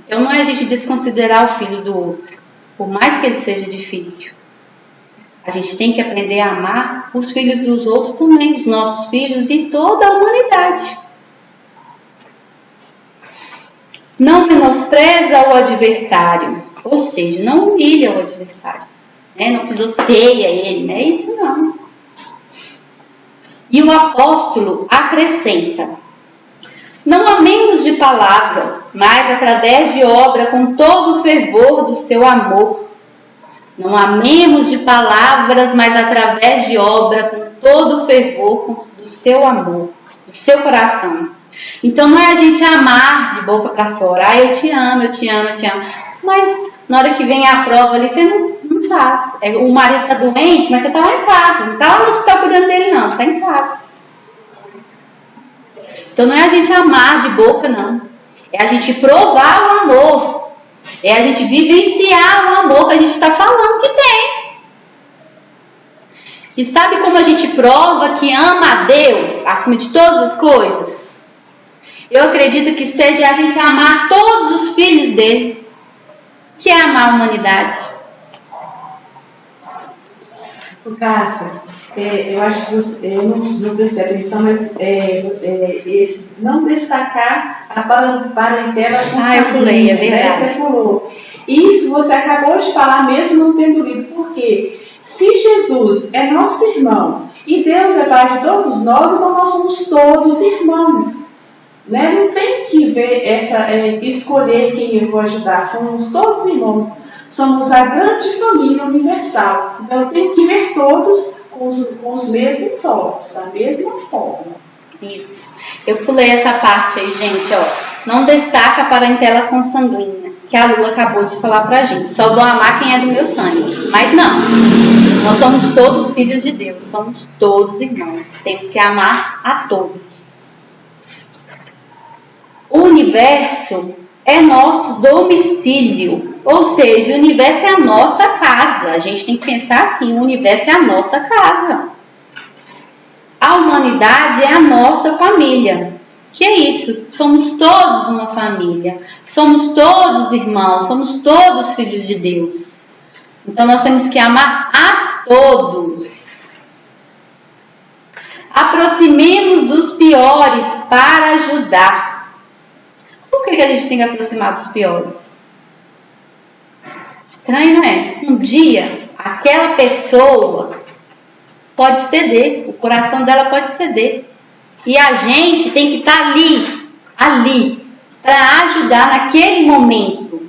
Então não é a gente desconsiderar o filho do outro, por mais que ele seja difícil. A gente tem que aprender a amar os filhos dos outros também, os nossos filhos e toda a humanidade. Não menospreza o adversário, ou seja, não humilha o adversário, né? Não pisoteia ele, não é isso não. E o apóstolo acrescenta, não amemos de palavras, mas através de obra com todo o fervor do seu amor. Não amemos de palavras, mas através de obra com todo o fervor do seu amor, do seu coração. Então não é a gente amar de boca para fora. Eu te amo, eu te amo, eu te amo. Mas na hora que vem a prova ali, você não faz. O marido está doente, mas você está lá em casa. Não está lá no hospital cuidando dele não, está em casa. Então não é a gente amar de boca não. É a gente provar o amor. É a gente vivenciar o amor que a gente está falando que tem. E sabe como a gente prova que ama a Deus acima de todas as coisas? Eu acredito que seja a gente amar todos os filhos dele, que é amar a humanidade. Cássia, eu acho que você, eu não prestei atenção, mas esse, não destacar a parentela com sanguínea. Eu pulei, é verdade. Você pulou. Isso você acabou de falar mesmo não tendo lido. Por quê? Se Jesus é nosso irmão e Deus é pai de todos nós, então nós somos todos irmãos. Né? Não tem que ver escolher quem eu vou ajudar. Somos todos irmãos. Somos a grande família universal. Então eu tenho que ver todos com os mesmos olhos, da mesma forma. Isso. Eu pulei essa parte aí, gente. Ó. Não destaca a parentela consanguínea, que a Lula acabou de falar pra gente. Só vou amar quem é do meu sangue. Mas não. Nós somos todos filhos de Deus. Somos todos irmãos. Temos que amar a todos. O universo é nosso domicílio, ou seja, o universo é a nossa casa. A gente tem que pensar assim, o universo é a nossa casa. A humanidade é a nossa família. Que é isso? Somos todos uma família. Somos todos irmãos, somos todos filhos de Deus. Então nós temos que amar a todos. Aproximemos dos piores para ajudar. Por que a gente tem que aproximar dos piores? Estranho, não é? Um dia, aquela pessoa pode ceder, o coração dela pode ceder. E a gente tem que estar ali, para ajudar naquele momento.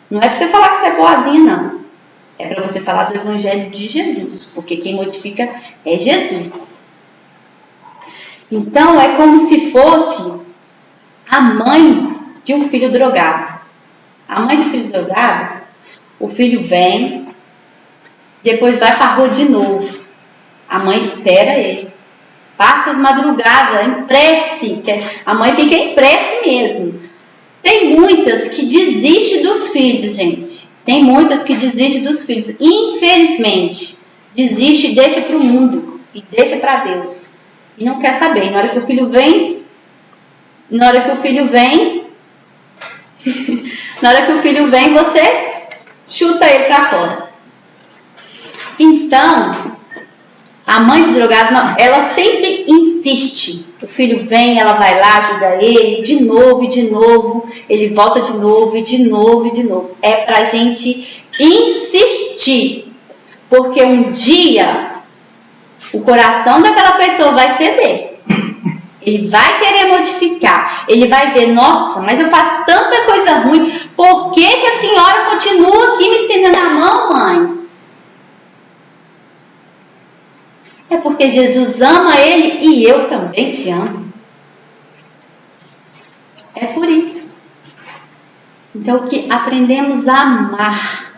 Não é para você falar que você é boazinha, não. É para você falar do Evangelho de Jesus, porque quem modifica é Jesus. Então, é como se fosse a mãe de um filho drogado. A mãe do filho drogado, o filho vem, depois vai para a rua de novo. A mãe espera ele. passa as madrugadas em prece, que a mãe fica em prece mesmo. Tem muitas que desistem dos filhos, gente. Tem muitas que desistem dos filhos. Infelizmente, desiste e deixa para o mundo. E deixa para Deus. E não quer saber. Na hora que o filho vem, você chuta ele para fora. Então, a mãe do drogado, ela sempre insiste. O filho vem, ela vai lá, ajuda ele, de novo, ele volta de novo. É pra gente insistir, porque um dia o coração daquela pessoa vai ceder. Ele vai querer modificar, ele vai ver, nossa, mas eu faço tanta coisa ruim, por que a senhora continua aqui me estendendo a mão, mãe? É porque Jesus ama ele e eu também te amo. É por isso. Então, que aprendemos a amar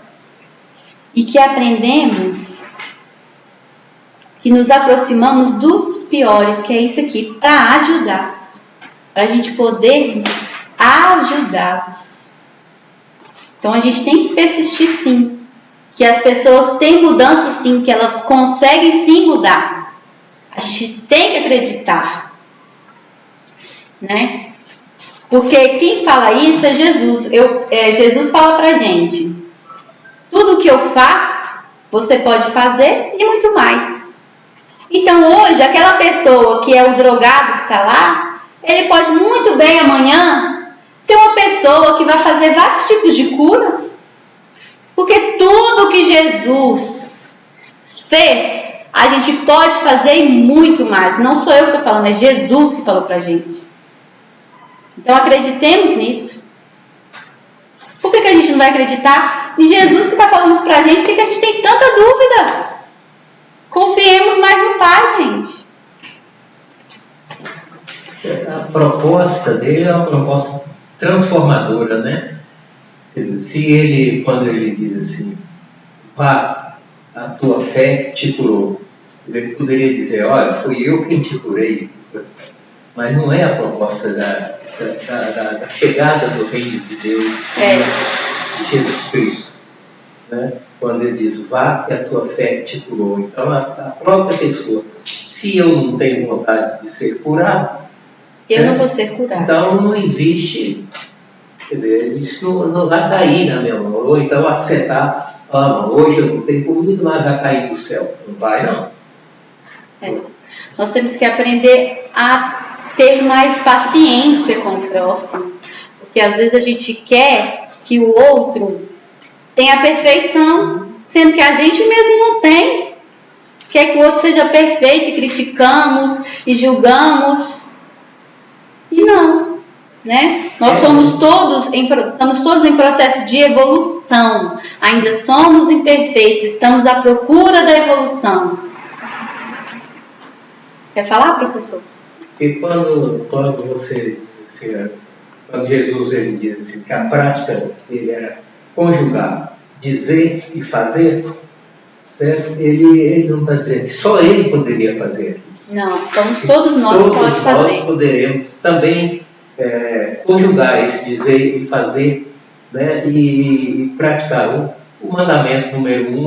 e que aprendemos que nos aproximamos dos piores, que é isso aqui, para ajudar, para a gente poder ajudá-los. Então, a gente tem que persistir sim. Que as pessoas têm mudança sim, que elas conseguem sim mudar. A gente tem que acreditar, né? Porque quem fala isso é Jesus. Jesus fala pra gente: tudo que eu faço, você pode fazer e muito mais. Então hoje, aquela pessoa que é o drogado que está lá, ele pode muito bem amanhã ser uma pessoa que vai fazer vários tipos de curas. Porque tudo que Jesus fez, a gente pode fazer e muito mais. Não sou eu que estou falando, é Jesus que falou pra gente. Então acreditemos nisso. Por que a gente não vai acreditar em Jesus que está falando isso pra gente? Por que a gente tem tanta dúvida? Confiemos mais no Pai, gente. A proposta dele é uma proposta transformadora, né? Quer dizer, quando ele diz assim, vá, a tua fé te curou, ele poderia dizer, olha, fui eu quem te curei, mas não é a proposta da chegada do reino de Deus, de Jesus Cristo, né? Quando ele diz, vá, que a tua fé te curou. Então, a própria pessoa, se eu não tenho vontade de ser curado, eu não vou ser curado. Então, não existe... Quer dizer, isso não vai cair na minha mão. Ou então acertar, hoje eu não tenho comido, mas vai cair do céu. Não vai, não. Nós temos que aprender a ter mais paciência com o próximo. Porque às vezes a gente quer que o outro tenha a perfeição, sendo que a gente mesmo não tem. Quer que o outro seja perfeito e criticamos e julgamos. E não. Né? Nós estamos todos em processo de evolução, ainda somos imperfeitos, estamos à procura da evolução. Quer falar, professor? E quando Jesus ele diz assim, que a prática dele era conjugar, dizer e fazer, certo? Ele não está dizendo que só ele poderia fazer. Não, somos todos nós que podemos fazer. Todos nós poderemos também conjugar esse dizer e fazer, né, e praticar. O mandamento número 1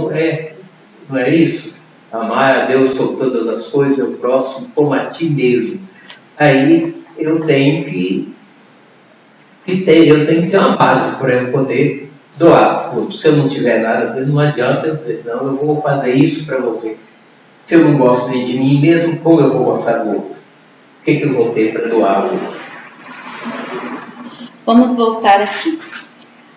não é isso? Amar a Deus sobre todas as coisas, o próximo como a ti mesmo. Aí eu tenho que ter uma base para eu poder doar. Se eu não tiver nada, não adianta eu dizer, não, eu vou fazer isso para você. Se eu não gosto nem de mim mesmo, como eu vou gostar do outro? O que eu vou ter para doar ao outro? Vamos voltar aqui.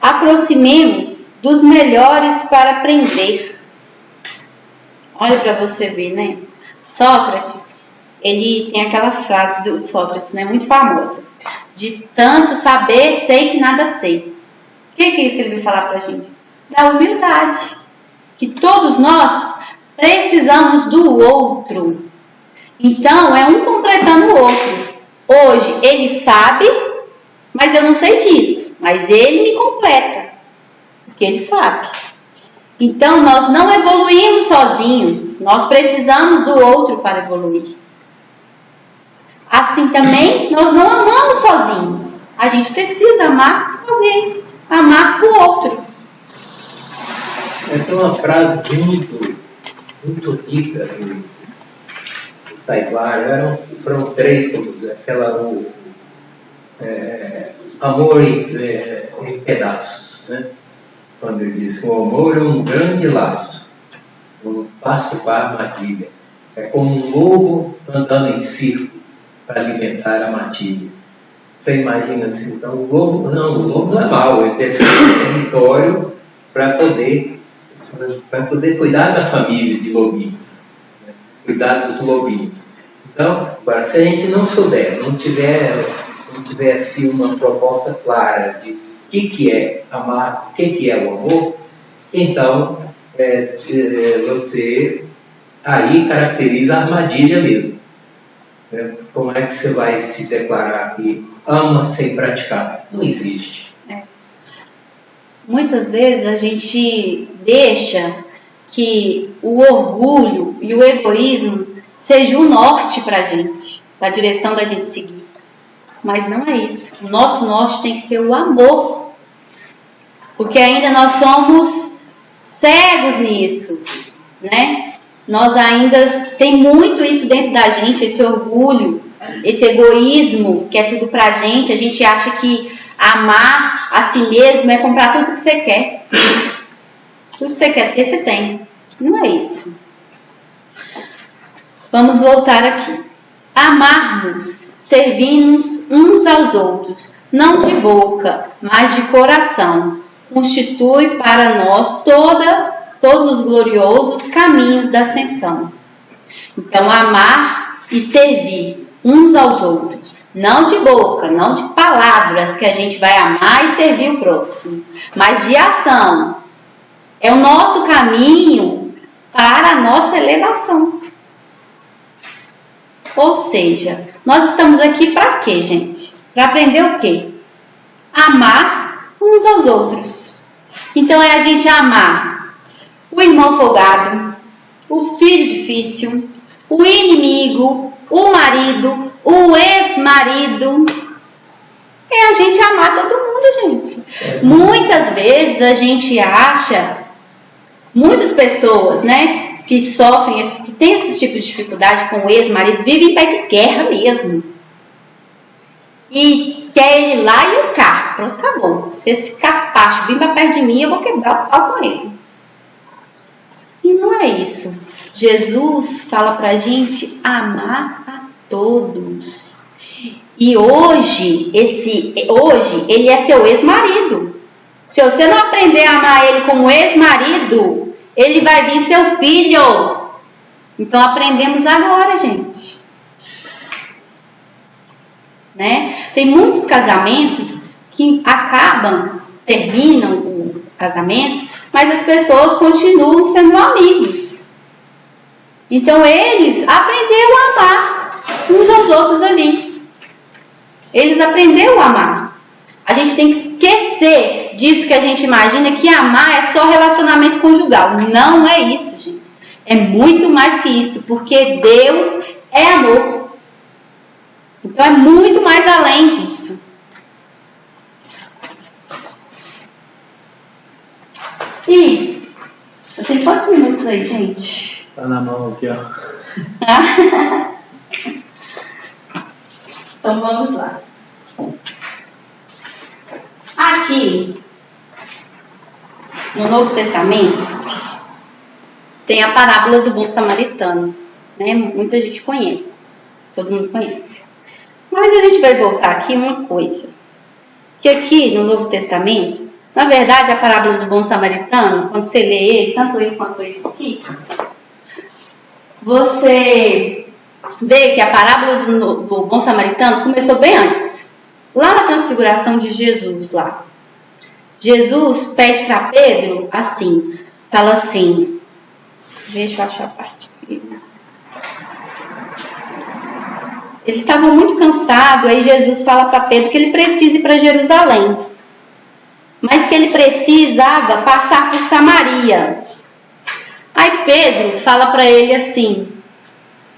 Aproximemos dos melhores para aprender. Olha para você ver, né? Sócrates, ele tem aquela frase do Sócrates, né, muito famosa. De tanto saber, sei que nada sei. O que é isso que ele vai falar para a gente? Da humildade. Que todos nós precisamos do outro. Então, é um completando o outro. Hoje, ele sabe, mas eu não sei disso. Mas ele me completa. Porque ele sabe. Então, nós não evoluímos sozinhos. Nós precisamos do outro para evoluir. assim também nós não amamos sozinhos. A gente precisa amar alguém, amar o outro. Essa é uma frase muito rica do Taiguara. Foram três, aquela amor em pedaços, né? Quando ele diz: o amor é um grande laço, um passo para a armadilha. É como um lobo andando em circo para alimentar a matilha. Você imagina assim, então o lobo não é mau, ele tem um território para poder cuidar da família de lobinhos, né? Cuidar dos lobinhos. Então, agora, se a gente não souber, não tiver assim uma proposta clara de o que é amar, o que é o amor, então você aí caracteriza a armadilha mesmo. Né? Como é que você vai se declarar que ama sem praticar? Não existe. Muitas vezes a gente deixa que o orgulho e o egoísmo seja o norte para a gente, para a direção da gente seguir. Mas não é isso. O nosso norte tem que ser o amor. Porque ainda nós somos cegos nisso, né? Nós ainda tem muito isso dentro da gente, esse orgulho, esse egoísmo, que é tudo pra gente. A gente acha que amar a si mesmo é comprar tudo que você quer. Tudo que você quer, porque você tem. Não é isso. Vamos voltar aqui. Amarmos, servindo-nos uns aos outros, não de boca, mas de coração, constitui para nós todos os gloriosos caminhos da ascensão. Então, amar e servir uns aos outros, não de boca, não de palavras que a gente vai amar e servir o próximo, mas de ação. É o nosso caminho para a nossa elevação. Ou seja, nós estamos aqui para quê, gente? Para aprender o quê? Amar uns aos outros. Então é a gente amar o irmão folgado, o filho difícil, o inimigo, o marido, o ex-marido. É a gente amar todo mundo, gente. Muitas vezes a gente acha, muitas pessoas, né, que sofrem, que têm esse tipo de dificuldade com o ex-marido, vivem em pé de guerra mesmo. E quer ele lá e eu cá. Pronto, acabou. Se esse capacho vir para perto de mim, eu vou quebrar o pau com ele. E não é isso. Jesus fala pra gente amar a todos. E hoje ele é seu ex-marido. Se você não aprender a amar ele como ex-marido, ele vai vir seu filho. Então aprendemos agora, gente. Né? Tem muitos casamentos que terminam o casamento, mas as pessoas continuam sendo amigos. Então eles aprenderam a amar uns aos outros ali. Eles aprenderam a amar. A gente tem que esquecer disso que a gente imagina que amar é só relacionamento conjugal. Não é isso, gente. É muito mais que isso, porque Deus é amor. Então é muito mais além disso. E eu tenho quantos minutos aí, gente? Tá na mão aqui, ó. Então vamos lá. Aqui no Novo Testamento tem a parábola do bom samaritano, né? Muita gente conhece, todo mundo conhece. Mas a gente vai voltar aqui uma coisa, que aqui no Novo Testamento, na verdade a parábola do bom samaritano, quando você lê ele, tanto esse quanto esse aqui, você vê que a parábola do bom samaritano começou bem antes, lá na transfiguração de Jesus lá. Jesus pede para Pedro assim, fala assim, deixa eu achar a parte aqui. Eles estavam muito cansados, aí Jesus fala para Pedro que ele precisa ir para Jerusalém, mas que ele precisava passar por Samaria. Aí Pedro fala para ele assim,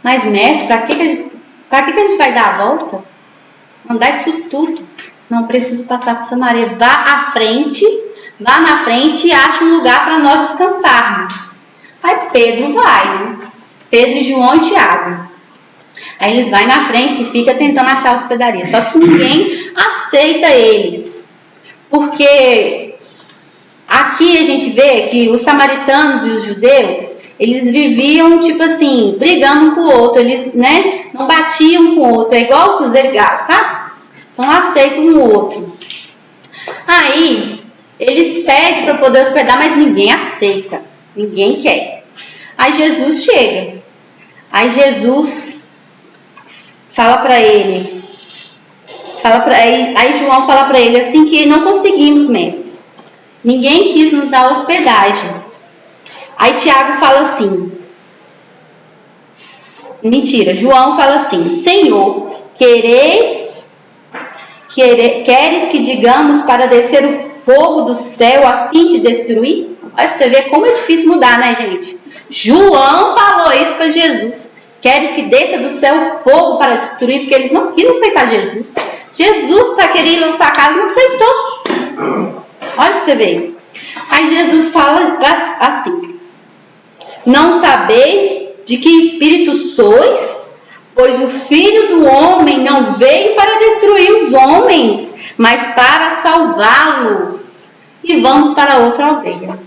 mas mestre, para que Para que a gente vai dar a volta? Andar isso tudo. Não precisa passar por Samaria. Vá na frente e ache um lugar para nós descansarmos. Aí Pedro vai, né? Pedro, João e Tiago. Aí eles vão na frente e ficam tentando achar a hospedaria. Só que ninguém aceita eles. Porque aqui a gente vê que os samaritanos e os judeus, eles viviam, tipo assim, brigando um com o outro. Eles, né, não batiam um com o outro. É igual o Cruzeiro e Galo, sabe? Então aceitam um o outro. Aí eles pedem para poder hospedar, mas ninguém aceita. Ninguém quer. Aí Jesus chega. Aí Jesus fala para ele. Aí João fala para ele assim que não conseguimos, mestre. Ninguém quis nos dar hospedagem. Aí Tiago fala assim. Mentira, João fala assim: Senhor, queres que digamos para descer o fogo do céu a fim de destruir? Olha pra você ver como é difícil mudar, né, gente? João falou isso para Jesus. Queres que desça do céu fogo para destruir? Porque eles não quis aceitar Jesus. Jesus está querendo ir na sua casa e não aceitou. Olha pra você ver. Aí Jesus fala assim: não sabeis de que espírito sois? Pois o Filho do Homem não veio para destruir os homens, mas para salvá-los. E vamos para outra aldeia.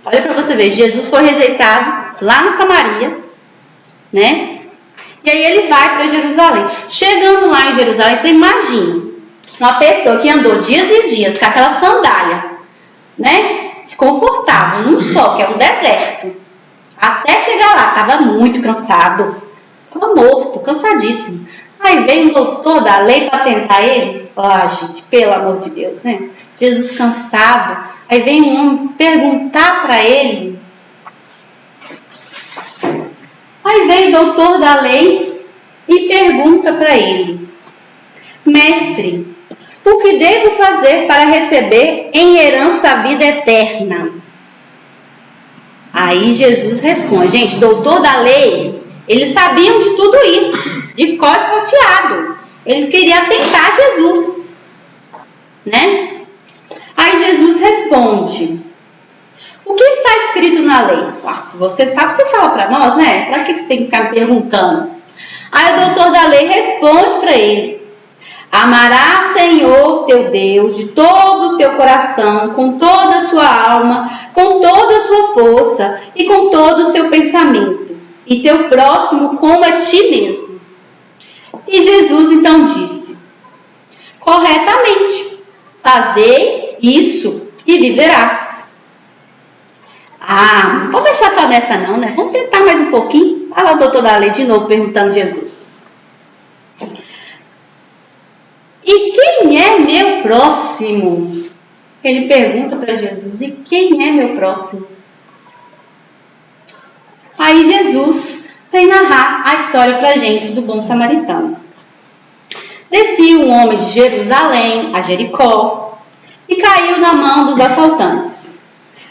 Olha para você ver, Jesus foi rejeitado lá na Samaria, né? E aí ele vai para Jerusalém. Chegando lá em Jerusalém, você imagina uma pessoa que andou dias e dias com aquela sandália, né? Desconfortável, num sol, que é um deserto. Até chegar lá, estava muito cansado. Estava morto, cansadíssimo. Aí veio um doutor da lei para tentar ele. Ah, gente, pelo amor de Deus, né? Jesus cansado. Aí vem um homem perguntar para ele. Aí veio o doutor da lei e pergunta para ele: Mestre, o que devo fazer para receber em herança a vida eterna? Aí Jesus responde. Gente, doutor da lei, eles sabiam de tudo isso, de cor salteado. Eles queriam tentar Jesus, né? Aí Jesus responde: o que está escrito na lei? Ah, se você sabe, você fala para nós, né? Para que você tem que ficar me perguntando? Aí o doutor da lei responde para ele: amarás, Senhor, teu Deus, de todo o teu coração, com toda a sua alma, com toda a sua força e com todo o seu pensamento, e teu próximo como a ti mesmo. E Jesus então disse: corretamente, fazei isso e viverás. Ah, não vou deixar só nessa não, né? Vamos tentar mais um pouquinho. Olha lá o doutor da lei de novo perguntando a Jesus: e quem é meu próximo? Ele pergunta para Jesus: e quem é meu próximo? Aí Jesus vem narrar a história para a gente do bom samaritano. Descia um homem de Jerusalém a Jericó e caiu na mão dos assaltantes,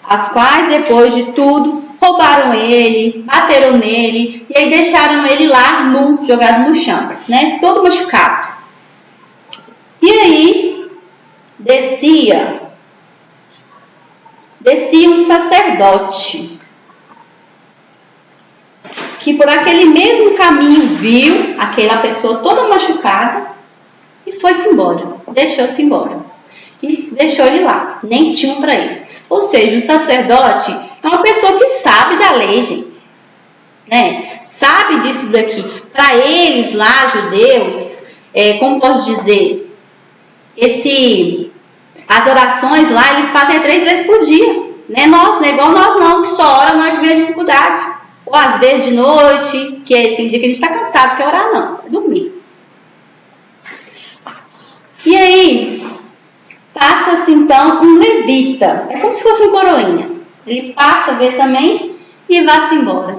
as quais, depois de tudo, roubaram ele, bateram nele e aí deixaram ele lá nu, jogado no chão, né? Todo machucado. E aí descia um sacerdote que por aquele mesmo caminho viu aquela pessoa toda machucada e foi-se embora, deixou-se embora e deixou ele lá, nem tinha para ele. Ou seja, o sacerdote é uma pessoa que sabe da lei, gente, né? Sabe disso daqui. Para eles lá, judeus, como posso dizer, as orações lá, eles fazem 3 vezes por dia, né? Nós, não é igual nós não, que só ora na hora que vem a dificuldade, ou às vezes de noite, que tem dia que a gente está cansado, quer orar não, é dormir. E aí passa-se então um levita, é como se fosse um coroinha, ele passa a ver também e vai-se embora.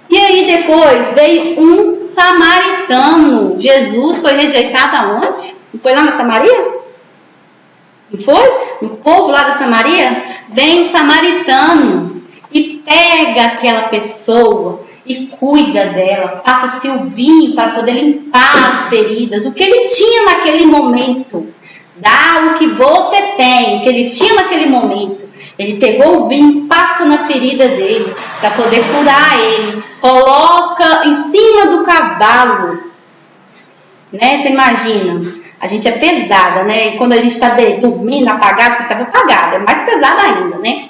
E aí depois veio um samaritano. Jesus foi rejeitado aonde? Não foi lá na Samaria? Não foi? No povo lá da Samaria? Vem o samaritano e pega aquela pessoa e cuida dela, passa-se o vinho para poder limpar as feridas, o que ele tinha naquele momento. Dá o que você tem, o que ele tinha naquele momento. Ele pegou o vinho, passa na ferida dele para poder curar ele, coloca em cima do cavalo, né? Você imagina, a gente é pesada, né? E quando a gente está dormindo apagado, porque estava apagado, é mais pesada ainda, né?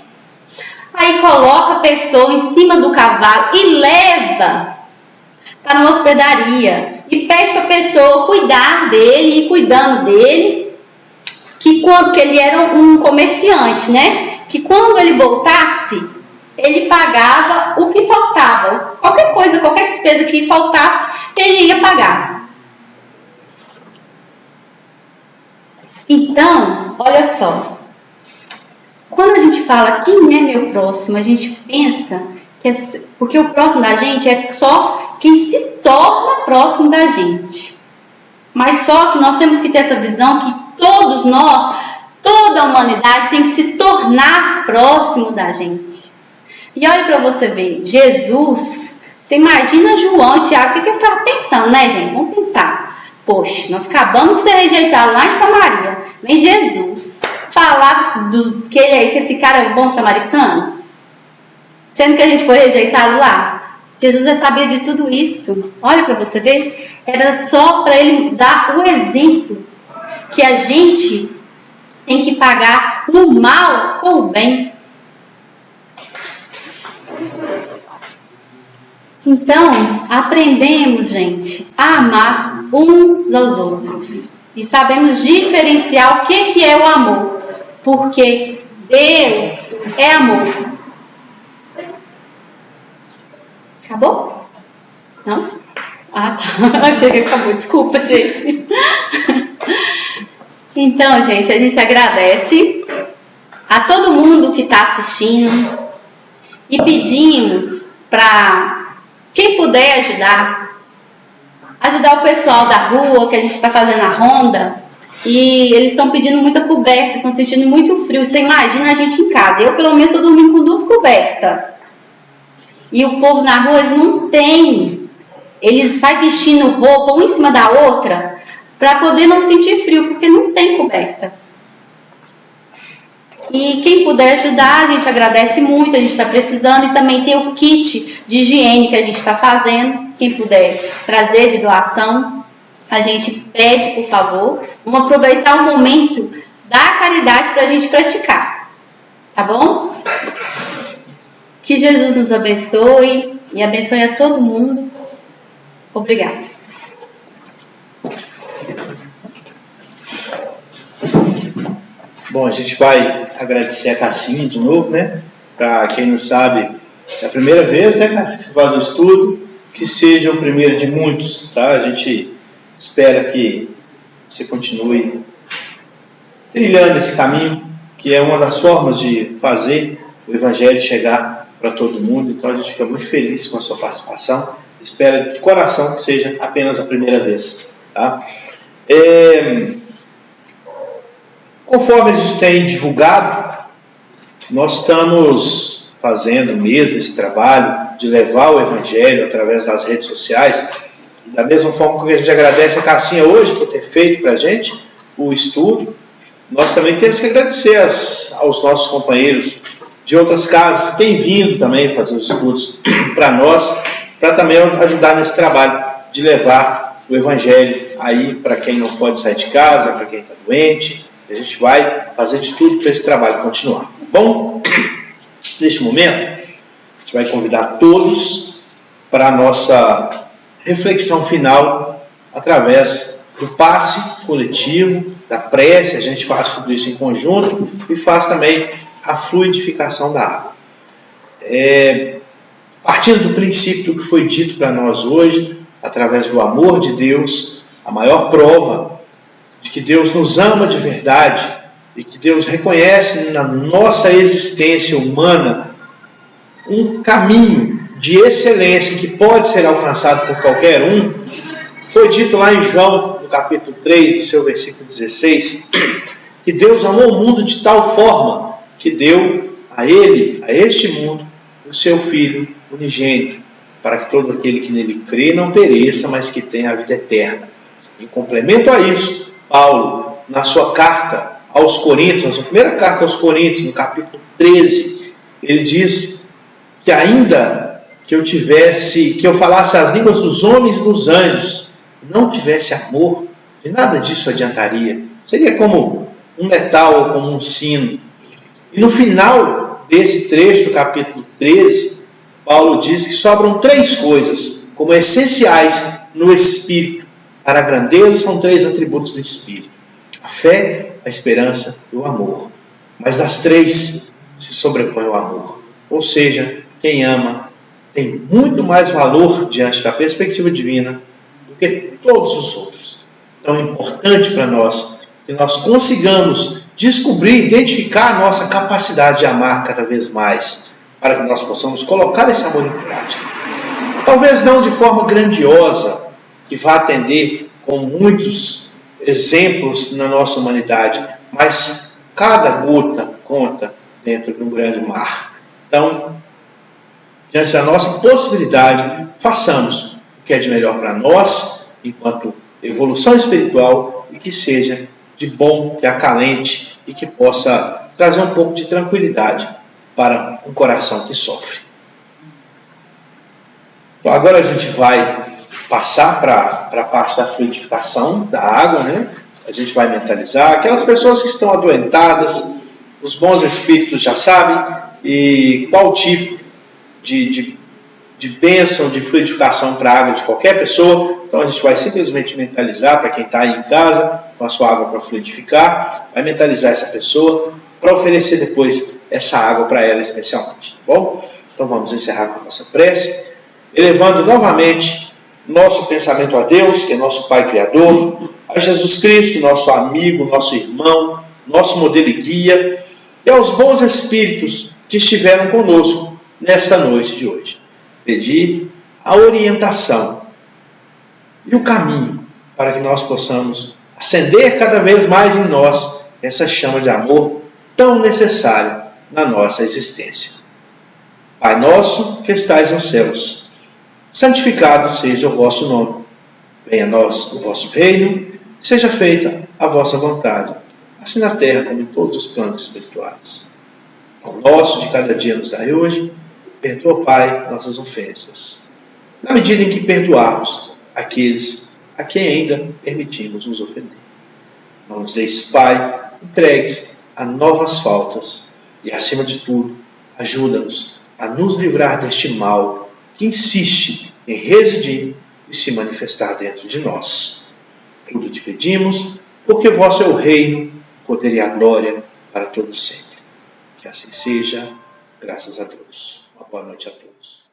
Aí coloca a pessoa em cima do cavalo e leva para uma hospedaria e pede para a pessoa cuidar dele e cuidando dele, que ele era um comerciante, né? Que quando ele voltasse, ele pagava o que faltava. Qualquer coisa, qualquer despesa que faltasse, ele ia pagar. Então, olha só. Quando a gente fala quem é meu próximo, a gente pensa que porque o próximo da gente é só quem se torna próximo da gente. Mas só que nós temos que ter essa visão que todos nós, toda a humanidade tem que se tornar próximo da gente. E olha para você ver, Jesus, você imagina João, Tiago, o que eles estavam pensando, né, gente? Vamos pensar. Poxa, nós acabamos de ser rejeitados lá em Samaria. Vem Jesus falar que esse cara é um bom samaritano, sendo que a gente foi rejeitado lá. Jesus já sabia de tudo isso. Olha para você ver, era só para ele dar o exemplo que a gente tem que pagar o mal com o bem. Então, aprendemos, gente, a amar uns aos outros. E sabemos diferenciar o que é o amor. Porque Deus é amor. Acabou? Não? Ah, tá. Achei que acabou. Desculpa, gente. Então, gente, a gente agradece a todo mundo que está assistindo e pedimos para quem puder ajudar o pessoal da rua, que a gente está fazendo a ronda, e eles estão pedindo muita coberta, estão sentindo muito frio. Você imagina a gente em casa. Eu, pelo menos, estou dormindo com 2 cobertas. E o povo na rua, eles não têm. Eles saem vestindo roupa uma em cima da outra para poder não sentir frio, porque não tem coberta. E quem puder ajudar, a gente agradece muito, a gente está precisando. E também tem o kit de higiene que a gente está fazendo. Quem puder trazer de doação, a gente pede, por favor. Vamos aproveitar o momento da caridade para a gente praticar. Tá bom? Que Jesus nos abençoe e abençoe a todo mundo. Obrigada. Bom, a gente vai agradecer a Cassinha de novo, né? Para quem não sabe, é a primeira vez, né, Cassinha, que você faz o estudo, que seja o primeiro de muitos, tá? A gente espera que você continue trilhando esse caminho, que é uma das formas de fazer o Evangelho chegar para todo mundo. Então a gente fica muito feliz com a sua participação. Espero de coração que seja apenas a primeira vez, tá? Conforme a gente tem divulgado, nós estamos fazendo mesmo esse trabalho de levar o Evangelho através das redes sociais. Da mesma forma que a gente agradece a Cassinha hoje por ter feito para a gente o estudo, nós também temos que agradecer aos nossos companheiros de outras casas que têm vindo também fazer os estudos para nós, para também ajudar nesse trabalho de levar o Evangelho aí para quem não pode sair de casa, para quem está doente. A gente vai fazer de tudo para esse trabalho continuar. Bom, neste momento, a gente vai convidar todos para a nossa reflexão final através do passe coletivo, da prece. A gente faz tudo isso em conjunto e faz também a fluidificação da água. Partindo do princípio do que foi dito para nós hoje, através do amor de Deus, a maior prova de que Deus nos ama de verdade e que Deus reconhece na nossa existência humana um caminho de excelência que pode ser alcançado por qualquer um, foi dito lá em João, no capítulo 3, no seu versículo 16, que Deus amou o mundo de tal forma que deu a ele, a este mundo, o seu Filho unigênito, para que todo aquele que nele crê não pereça, mas que tenha a vida eterna. Em complemento a isso, Paulo, na sua carta aos Coríntios, na sua primeira carta aos Coríntios, no capítulo 13, ele diz que ainda que eu falasse as línguas dos homens e dos anjos, não tivesse amor, de nada disso adiantaria. Seria como um metal ou como um sino. E no final desse trecho do capítulo 13, Paulo diz que sobram 3 coisas como essenciais no Espírito. Para a grandeza são 3 atributos do Espírito: a fé, a esperança e o amor. Mas das 3 se sobrepõe o amor. Ou seja, quem ama tem muito mais valor diante da perspectiva divina do que todos os outros. Então é importante para nós que nós consigamos descobrir, identificar a nossa capacidade de amar cada vez mais, para que nós possamos colocar esse amor em prática. Talvez não de forma grandiosa, que vá atender com muitos exemplos na nossa humanidade, mas cada gota conta dentro de um grande mar. Então, diante da nossa possibilidade, façamos o que é de melhor para nós, enquanto evolução espiritual, e que seja de bom, que acalente e que possa trazer um pouco de tranquilidade para um coração que sofre. Então, agora a gente vai passar para a parte da fluidificação da água, né? A gente vai mentalizar. Aquelas pessoas que estão adoentadas, os bons espíritos já sabem e qual tipo de bênção, de fluidificação para a água de qualquer pessoa. Então a gente vai simplesmente mentalizar para quem está aí em casa, com a sua água para fluidificar, vai mentalizar essa pessoa para oferecer depois essa água para ela especialmente. Tá bom? Então vamos encerrar com a nossa prece, elevando novamente nosso pensamento a Deus, que é nosso Pai Criador, a Jesus Cristo, nosso amigo, nosso irmão, nosso modelo e guia, e aos bons espíritos que estiveram conosco nesta noite de hoje. Pedir a orientação e o caminho para que nós possamos acender cada vez mais em nós essa chama de amor tão necessária na nossa existência. Pai nosso que estais nos céus, santificado seja o vosso nome. Venha a nós o vosso reino, seja feita a vossa vontade, assim na terra como em todos os planos espirituais. O nosso de cada dia nos dai hoje. Perdoa, Pai, nossas ofensas, na medida em que perdoarmos aqueles a quem ainda permitimos nos ofender. Não nos deixes, Pai, entregues a novas faltas e, acima de tudo, ajuda-nos a nos livrar deste mal que insiste em residir e se manifestar dentro de nós. Tudo te pedimos, porque vosso é o reino, o poder e a glória para todos sempre. Que assim seja, graças a Deus. Uma boa noite a todos.